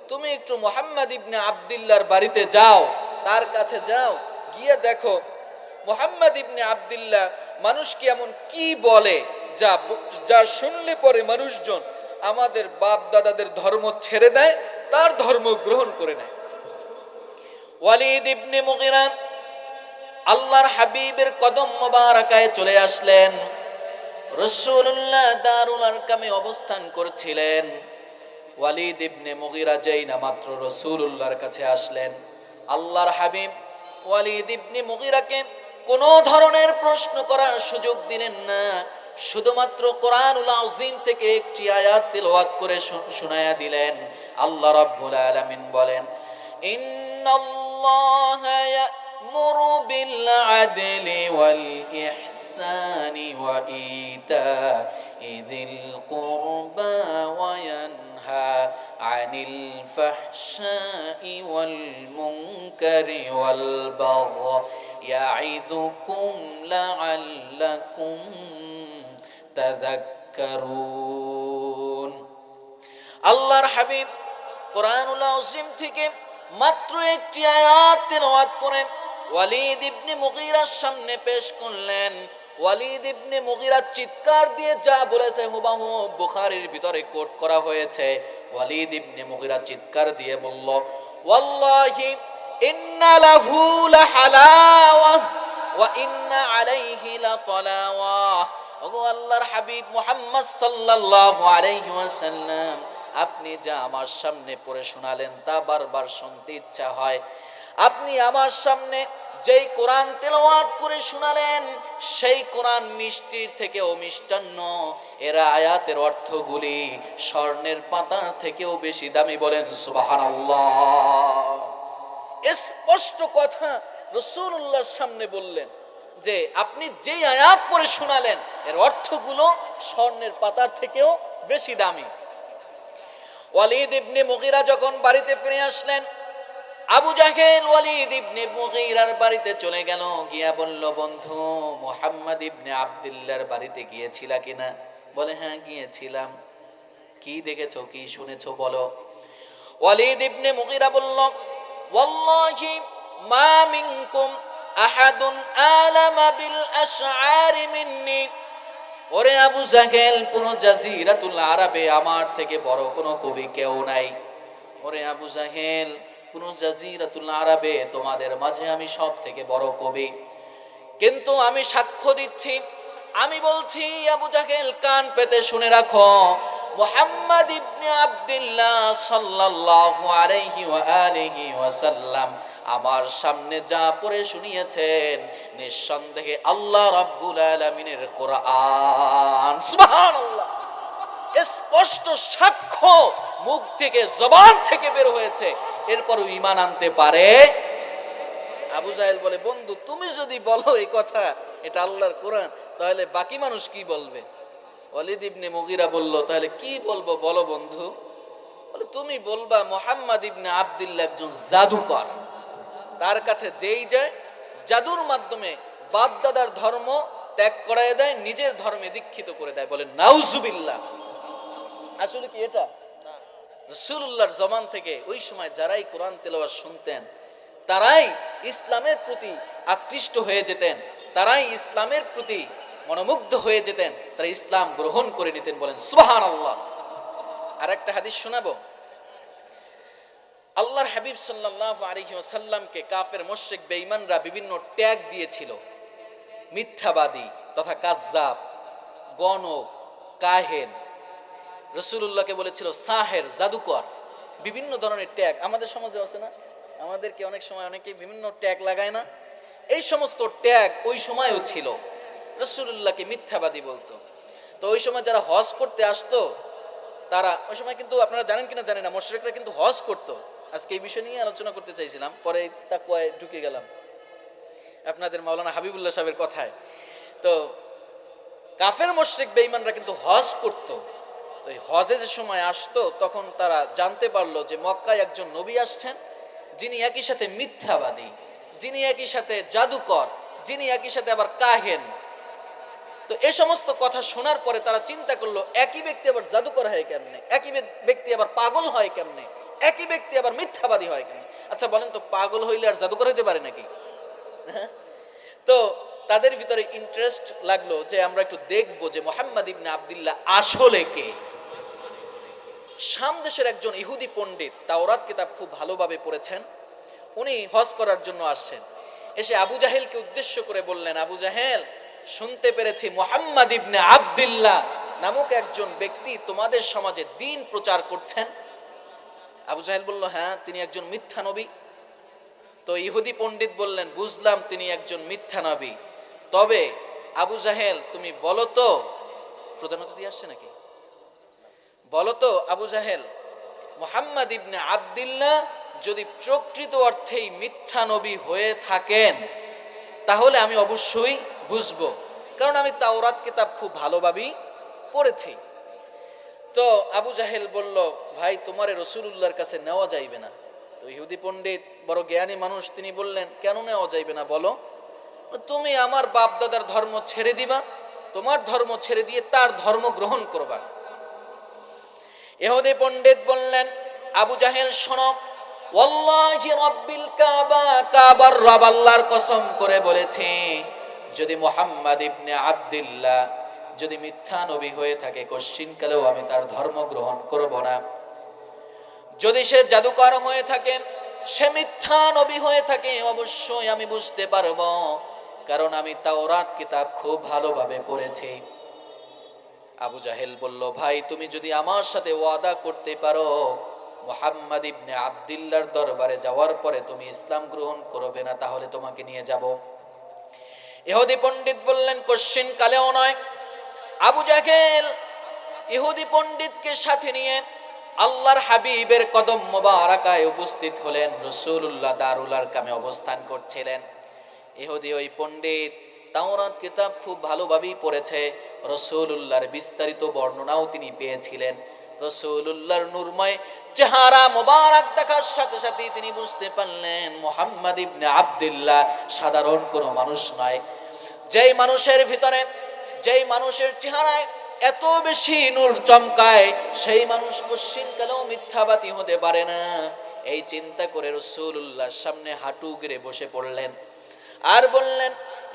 তুমি একটু মুহাম্মদ ইবনে আব্দুল্লাহর বাড়িতে যাও, তার কাছে যাও, গিয়ে দেখো মুহাম্মদ ইবনে আব্দুল্লাহ মানুষকে এমন কি বলে যা যা শুনলে পরে মানুষজন আমাদের বাপ দাদাদের ধর্ম ছেড়ে দেয়, তার ধর্ম গ্রহণ করে নেয়। ওয়ালিদ ইবনে মুগীরা আল্লাহর হাবিবের কদম মোবারকায় চলে আসলেন। রাসূলুল্লাহ দারুল আরকামে অবস্থান করছিলেন। ওয়ালিদ ইবনে মুগীরা যেই না মাত্র রাসূলুল্লাহর কাছে আসলেন, আল্লাহর হাবিব ওয়ালিদ ইবনে মুগীরাকে কোনো ধরনের প্রশ্ন করার সুযোগ দিলেন না, শুধুমাত্র কোরআনুল আযীম থেকে একটি আয়াত তেলাওয়াত করে শোনায়া দিলেন। আল্লাহ রাব্বুল আলামিন বলেন, ইন্নাল্লাহা ইয়া'মুরু বিল আদলি ওয়াল ইহসানি ওয়া ইতা'i যিল কুরবা ওয়া ইয়ানহা আনিল ফাহশাই ওয়াল মুনকারি ওয়াল বাগই ইয়া'iদুকুম লা'আল্লাকুম তাযাক্কারুন। আল্লাহর হাবিব কোরআনুল আযীম থেকে মাত্র একটি আয়াত তেলাওয়াত করে ওয়ালিদ ইবনে মুগীরার সামনে পেশ করলেন। ওয়ালিদ ইবনে মুগীরা চিৎকার দিয়ে যা বলেছে হুবহু বুখারীর ভিতরে কোট করা হয়েছে। ওয়ালিদ ইবনে মুগীরা চিৎকার দিয়ে বলল, ওয়াল্লাহি ইন্না লাহু লাহালাওয়া ওয়া ইন্না আলাইহি লাতালাওয়া। ওগো আল্লাহর হাবিব মুহাম্মদ সাল্লাল্লাহু আলাইহি ওয়াসাল্লাম, আপনি যা আমার সামনে পড়ে শোনালেন তা বারবার শুনতে ইচ্ছা হয়। আপনি আমার সামনে যেই কোরআন তেলাওয়াত করে শোনালেন সেই কোরআন মিষ্টির থেকেও মিষ্টান্ন। এর আয়াতের অর্থগুলি স্বর্ণের পাতার থেকেও বেশি দামি। বলেন সুবহানাল্লাহ। স্পষ্ট কথা রাসূলুল্লাহর সামনে বললেন যে আপনি যেই আয়াত পড়ে শোনালেন এর অর্থগুলো স্বর্ণের পাতার থেকেও বেশি দামি। ওয়ালিদ ইবনে মুগীরা যখন বাড়িতে ফিরে আসলেন, আবু জাহেল ওয়ালিদ ইবনে মুগীরার বাড়িতে চলে গেল, গিয়া বলল, বন্ধু মুহাম্মদ ইবনে আব্দুল্লাহর বাড়িতে গিয়েছিলা কিনা? বলে, হ্যাঁ গিয়েছিলাম। কি দেখেছো, কি শুনেছো বলো। ওয়ালিদ ইবনে মুগীরা বলল, ওয়াল্লাহি মা মিনকুম আহাদুন আলামা বিল আশআরি মিন্নি। ওরে আবু জাহেল, পুরো জাজিরাতুল আরবে আমার থেকে বড় কোনো কবি কেউ নাই। ওরে আবু জাহেল, পুরো জাজিরাতুল আরবে তোমাদের মাঝে আমি সব থেকে বড় কবি। কিন্তু আমি সাক্ষ্য দিচ্ছি, আমি বলছি আবু জাহেল কান পেতে শুনে রাখো, মুহাম্মদ ইবনে আব্দুল্লাহ সাল্লাল্লাহু আলাইহি ওয়া আলিহি ওয়াসাল্লাম আমার সামনে যা পড়ে শুনিয়েছেন নিঃসন্দেহে আল্লাহ রাব্বুল আলামিনের কোরআন। সুবহানাল্লাহ। স্পষ্ট সাক্ষ্য মুখ থেকে জবান থেকে বের হয়েছে, এরপরও ঈমান আনতে পারে। আবু জাহেল বলে, বন্ধু তুমি যদি বলো এই কথা এটা আল্লাহর কোরআন, তাহলে বাকি মানুষ কি বলবে? ওয়ালিদ ইবনে মুগীরা বলল, তাহলে কি বলবো বলো বন্ধু? বলে, তুমি বলবা মুহাম্মদ ইবনে আব্দুল্লাহ একজন জাদুকর, তার কাছে যেই যায় জাদুর মাধ্যমে বাপ দাদার ধর্ম ত্যাগ করায় দেয়, নিজের ধর্মে দীক্ষিত করে দেয়। বলে নাউজুবিল্লাহ। আসলে কি এটা? রাসূলুল্লাহর জমান থেকে ওই সময় যারাই কোরআন তেলাওয়াত শুনতেন তারাই ইসলামের প্রতি আকৃষ্ট হয়ে যেতেন, তারাই ইসলামের প্রতি মনোমুগ্ধ হয়ে যেতেন, তারা ইসলাম গ্রহণ করে নিতেন। বলেন সুবহানাল্লাহ। আর একটা হাদিস শোনাবো। আল্লাহর হাবিব সাল্লাল্লাহু আলাইহি ওয়াসাল্লামকে কাফের মুশরিক বেঈমানরা বিভিন্ন ট্যাগ দিয়েছিল, মিথ্যাবাদী তথা কাযযাব, গণক, কাহেন। রাসূলুল্লাহকে বলেছিল সাহের, জাদুকর, বিভিন্ন ধরনের ট্যাগ। আমাদের সমাজে আছে না? আমাদেরকে অনেক সময় অনেকে বিভিন্ন ট্যাগ লাগায় না? এই সমস্ত ট্যাগ ওই সময়ও ছিল। রাসূলুল্লাহকে মিথ্যাবাদী বলতো। তো ওই সময় যারা হজ করতে আসতো তারা ওই সময় কিন্তু আপনারা জানেন কিনা জানেন না, মুশরিকরা কিন্তু হজ করতো। আজকে এই বিষয় নিয়ে আলোচনা করতে চাইছিলাম, পরে তাকওয়ায় ঢুকে গেলাম আপনাদের মাওলানা হাবিবুল্লাহ সাহেবের কথায়। তো কাফের মুশরিক বেঈমানরা কিন্তু হজ করতো। তো এই হজে যে সময় আসতো তখন তারা জানতে পারলো যে মক্কায় একজন নবী আসছেন, যিনি একই সাথে মিথ্যাবাদী, যিনি একই সাথে জাদুকর, যিনি একই সাথে আবার কাহেন। তো এই সমস্ত কথা শোনার পরে তারা চিন্তা করলো, একই ব্যক্তি আবার জাদুকর হয় কেমনে, একই ব্যক্তি আবার পাগল হয় কেমনে, একই ব্যক্তি আবার মিথ্যাবাদী হয় কেমনে। আচ্ছা বলেন তো, পাগল হইলে আর জাদুকর হইতে পারে নাকি? তো তাদের ভিতরে ইন্টারেস্ট লাগলো যে আমরা একটু দেখবো যে মুহাম্মদ ইবনে আব্দুল্লাহ আসলে কে। শাম দেশের একজন ইহুদি পণ্ডিত, তাওরাত কিতাব খুব ভালোভাবে পড়েছেন, উনি হজ করার জন্য আসছেন। এসে আবু জাহেলকে উদ্দেশ্য করে বললেন, আবু জাহেল, শুনতে পেরেছি মুহাম্মদ ইবনে আব্দুল্লাহ নামক একজন ব্যক্তি তোমাদের সমাজে দ্বীন প্রচার করছেন। আবু জাহেল বলল, হ্যাঁ, তিনি একজন মিথ্যা নবী। তো ইহুদি পণ্ডিত বললেন, বুঝলাম তিনি একজন মিথ্যা নবী, তবে আবু জাহেল তুমি বলো তো, প্রধান অতিথি আসছে নাকি, বলো তো আবু জাহেল, মুহাম্মদ ইবনে আব্দুল্লাহ যদি প্রকৃত অর্থেই মিথ্যা নবী হয়ে থাকেন তাহলে আমি অবশ্যই বুঝবো, কারণ আমি তাওরাত কিতাব খুব ভালোভাবেই পড়েছি। তো আবু জাহেল বলল, ভাই তোমারে রাসূলুল্লাহর কাছে নেওয়া যাইবে না। তো ইহুদি পণ্ডিত বড় জ্ঞানী মানুষ, তিনি বললেন, কেন নেওয়া যাইবে না বলো? তুমি আমার বাপ দাদার ধর্ম ছেড়ে দিবা, তোমার ধর্ম ছেড়ে দিয়ে তার ধর্ম গ্রহণ করবা। ইহুদি পণ্ডিত বললেন, আবু জাহেল শোনো, ওয়াল্লাহি রাব্বিল কাবা, কাবার রব আল্লাহর কসম করে বলেছে, যদি মুহাম্মদ ইবনে আব্দুল্লাহ যদি মিথ্যা নবী হয়ে থাকে কশ্চিনকালেও আমি তার ধর্ম গ্রহণ করব না। যদি সে জাদুকর হয়ে থাকে, সে মিথ্যা নবী হয়ে থাকে, অবশ্যই আমি বুঝতে পারবো, কারণ আমি তাওরাত কিতাব খুব ভালোভাবে পড়েছি। আবু জাহেল বলল, ভাই তুমি যদি আমার সাথে ওয়াদা করতে পারো মুহাম্মদ ইবনে আব্দুল্লাহর দরবারে যাওয়ার পরে তুমি ইসলাম গ্রহণ করবে না, তাহলে তোমাকে নিয়ে যাব। ইহুদি পণ্ডিত বললেন, কোশ্চিন কালেও নয়। আবু জাহেল ইহুদি পণ্ডিতকে সাথে নিয়ে আল্লাহর হাবিবের কদম মোবারকায় উপস্থিত হলেন। রাসূলুল্লাহ দারুল আরকামে অবস্থান করছিলেন। ইহুদি ওই পণ্ডিত তাওরাত কিতাব খুব ভালোভাবেই পড়েছে, রাসূলুল্লাহর বিস্তারিত বর্ণনাও তিনি পেয়েছিলেন। রাসূলুল্লাহর নূরময় চেহারা মোবারক দেখার সাথে সাথে তিনি বুঝতে পারলেন মুহাম্মদ ইবনে আব্দুল্লাহ সাধারণ কোনো মানুষ নয়। যেই মানুষের ভিতরে, যেই মানুষের চেহারায় এত বেশি নূর চমকায়, সেই মানুষ কোশ্চিনকালেও মিথ্যাবাদী হতে পারে না। এই চিন্তা করে রাসূলুল্লাহর সামনে হাঁটু গেড়ে বসে পড়লেন আর বললেন,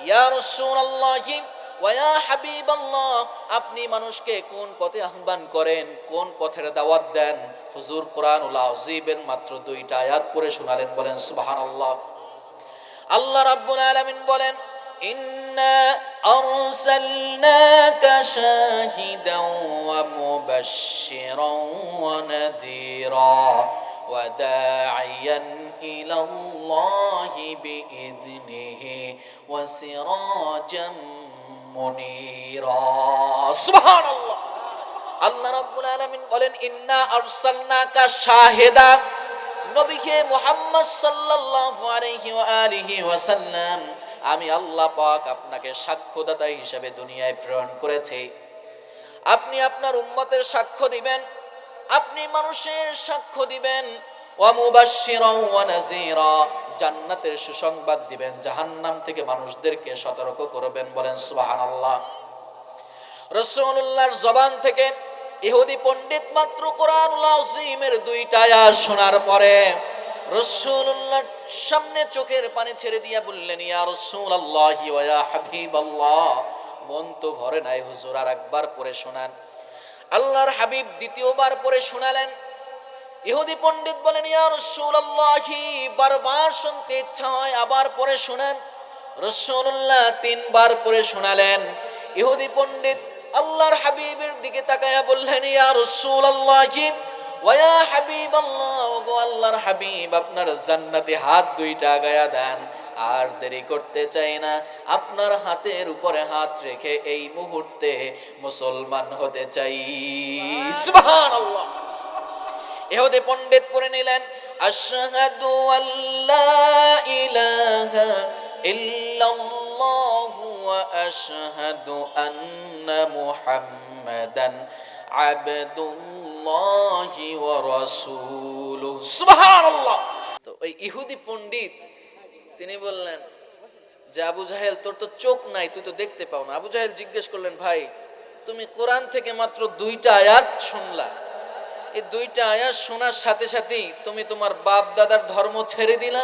ইয়া রাসূলুল্লাহি ওয়া ইয়া হাবিবাল্লাহ, আপনি মানুষকে কোন পথে আহ্বান করেন, কোন পথের দাওয়াত দেন? হুজুর কোরআনুল আযীমের মাত্র 2টা আয়াত পড়ে শোনালেন। বলেন সুবহানাল্লাহ। আল্লাহ রাব্বুল আলামিন বলেন, ইন্না আরসালনাকা শাহিদাও ওয়া মুবাশশিরাও ওয়া নাযীরা ওয়া দাঈয়ান ইলাল্লাহি বিইذনিহি ওয়া সিরাজাম মুনীরা। সুবহানাল্লাহ। আল্লাহ রাব্বুল আলামিন বলেন, ইন্না আরসালনাকা শাহিদা, নবীকে মুহাম্মদ সাল্লাল্লাহু আলাইহি ওয়া আলিহি ওয়াসাল্লাম, আমি আল্লাহ পাক আপনাকে সাক্ষ্যদাতা হিসেবে দুনিয়ায় প্রেরণ করেছি। আপনি আপনার উম্মতের সাক্ষ্য দিবেন, আপনি মানুষের সাক্ষ্য দিবেন। ওয়া মুবাশশিরাও ওয়া নাযীরা, জান্নাতের সুসংবাদ দিবেন, জাহান্নাম থেকে মানুষদেরকে সতর্ক করবেন। বলেন সুবহানাল্লাহ। রাসূলুল্লাহর জবান থেকে ইহুদি পণ্ডিত মাত্র কোরআনুল আযীমের 2টা আয়াত শোনার পরে রাসূলুল্লাহর সামনে চোখের পানি ছেড়ে দিয়া বললেন, ইয়া রাসূলুল্লাহি ওয়া ইয়া হাবিবাল্লাহ, মন তো ভরে নাই হুজুর, আর একবার পড়ে শোনান। আল্লাহর হাবিব দ্বিতীয়বার পড়ে শোনালেন। ইহুদি পণ্ডিত বলেন, ইয়া রাসূলুল্লাহি, বারবার শুনতে ইচ্ছা হয়, আবার পড়ে শোনান। রাসূলুল্লাহ 3বার পড়ে শোনালেন। ইহুদি পণ্ডিত আল্লাহর হাবিবের দিকে তাকায়া বললেন, ইয়া রাসূলুল্লাহি ওয়া ইয়া হাবিবাল্লাহ, ওগো আল্লাহর হাবিব, আপনার জান্নাতে হাত 2টা আগায়া দেন, আর দেরি করতে চাই না, আপনার হাতের উপরে হাত রেখে এই মুহূর্তে মুসলমান হতে চাই। সুবহানাল্লাহ। ইহুদি পণ্ডিত পড়ে নিলেন, আশহাদু আল্লা ইলাহা ইল্লাল্লাহু ওয়া আশহাদু আন্না মুহাম্মাদান আবদুল্লাহি ওয়া রাসূলুহু। সুবহানাল্লাহ। তো ওই ইহুদি পণ্ডিত তিনি বললেন যে আবু জাহেল, তোর তো চোখ নাই, তুই তো দেখতে পাও না। আবু জাহেল জিজ্ঞেস করলেন, ভাই তুমি কোরআন থেকে মাত্র 2টা আয়াত শুনলা, এই 2টা আয়াত শোনার সাথে সাথেই তুমি তোমার বাপ দাদার ধর্ম ছেড়ে দিলা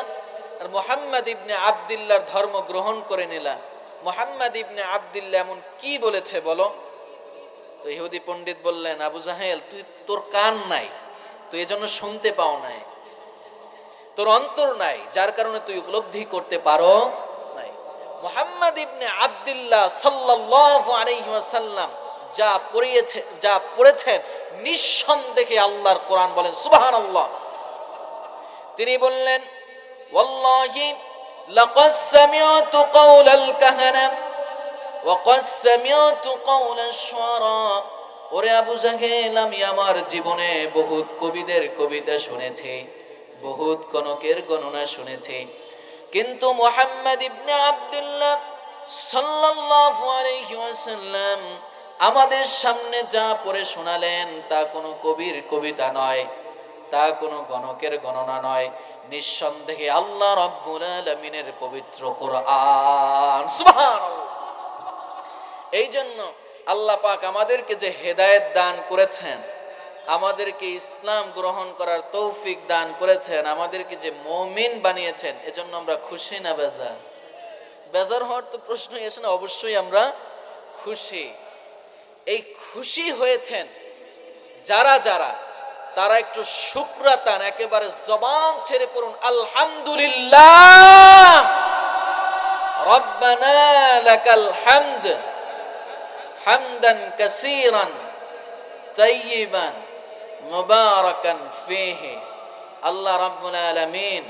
আর মুহাম্মদ ইবনে আব্দুল্লাহর ধর্ম গ্রহণ করে নিলা। মুহাম্মদ ইবনে আব্দুল্লাহ এমন কি বলেছে বলো? তো ইহুদি পণ্ডিত বললেন, আবু জাহেল, তোর কান নাই, তুই এজন্য শুনতে পাও নাই, তোর অন্তর নাই, যার কারণে তুই উপলব্ধি করতে পারো নাই। মুহাম্মদ ইবনে আব্দুল্লাহ সাল্লাল্লাহু আলাইহি ওয়াসাল্লাম যা পড়েছেন নিঃসন্দেহে আল্লাহর কোরআন। বলেন সুবহানাল্লাহ। তিনি বললেন, ওয়াল্লাহি লাকাদ সামি'তু কাওলাল কাহানা ওয়া কাদ সামি'তু কাওলাশ শুআরা। ওরে আবু জাহেল, আমি আমার জীবনে বহুত কবিদের কবিতা শুনেছি, বহুত গণকের গণনা শুনেছি, কিন্তু মুহাম্মদ ইবনে আব্দুল্লাহ সাল্লাল্লাহু আলাইহি ওয়াসাল্লাম আমাদের সামনে যা পড়ে শোনালেন তা কোনো কবির কবিতা নয়, তা কোনো গণকের গণনা নয়, নিঃসন্দেহে আল্লাহ রাব্বুল আলামিনের পবিত্র কোরআন। সুবহানাল্লাহ। এই জন্য আল্লাহ পাক আমাদেরকে যে হেদায়েত দান করেছেন, আমাদেরকে ইসলাম গ্রহণ করার তৌফিক দান করেছেন, আমাদেরকে যে মুমিন বানিয়েছেন, এজন্য আমরা খুশি না বেজার? বেজার হওয়ার তো প্রশ্নই আসে না, অবশ্যই আমরা খুশি। এই খুশি হয়েছেন যারা যারা, তারা একটু শুকরাতান একেবারে জবান ছেড়ে পড়ুন, আলহামদুলিল্লাহ রব্বানা লাকাল হামদ হামদান কাসীরান তাইয়িবান মুবারাকান ফীহি। আল্লাহ রাব্বুল আলামিন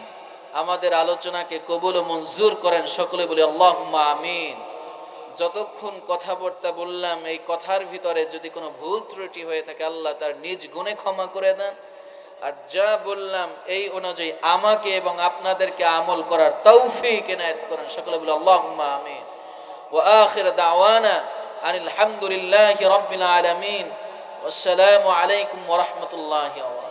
আমাদের আলোচনাকে কবুল ও মঞ্জুর করেন। সকলে বলি আল্লাহুম্মা আমিন। যতক্ষণ কথাবার্তা বললাম, এই কথার ভিতরে যদি কোনো ভুল ত্রুটি হয়ে থাকে, আল্লাহ তার নিজ গুণে ক্ষমা করে দেন। আর যা বললাম এই অনুযায়ী আমাকে এবং আপনাদেরকে আমল করার তৌফিক এনায়েত করেন। সকলে বলি আল্লাহুম্মা আমিন। ওয়া আখির দাওয়ানা আনিল হামদুলিল্লাহি রাব্বিল আলামিন। আসসালামু আলাইকুম ওয়া রাহমাতুল্লাহি ওয়া বারাকাতুহু।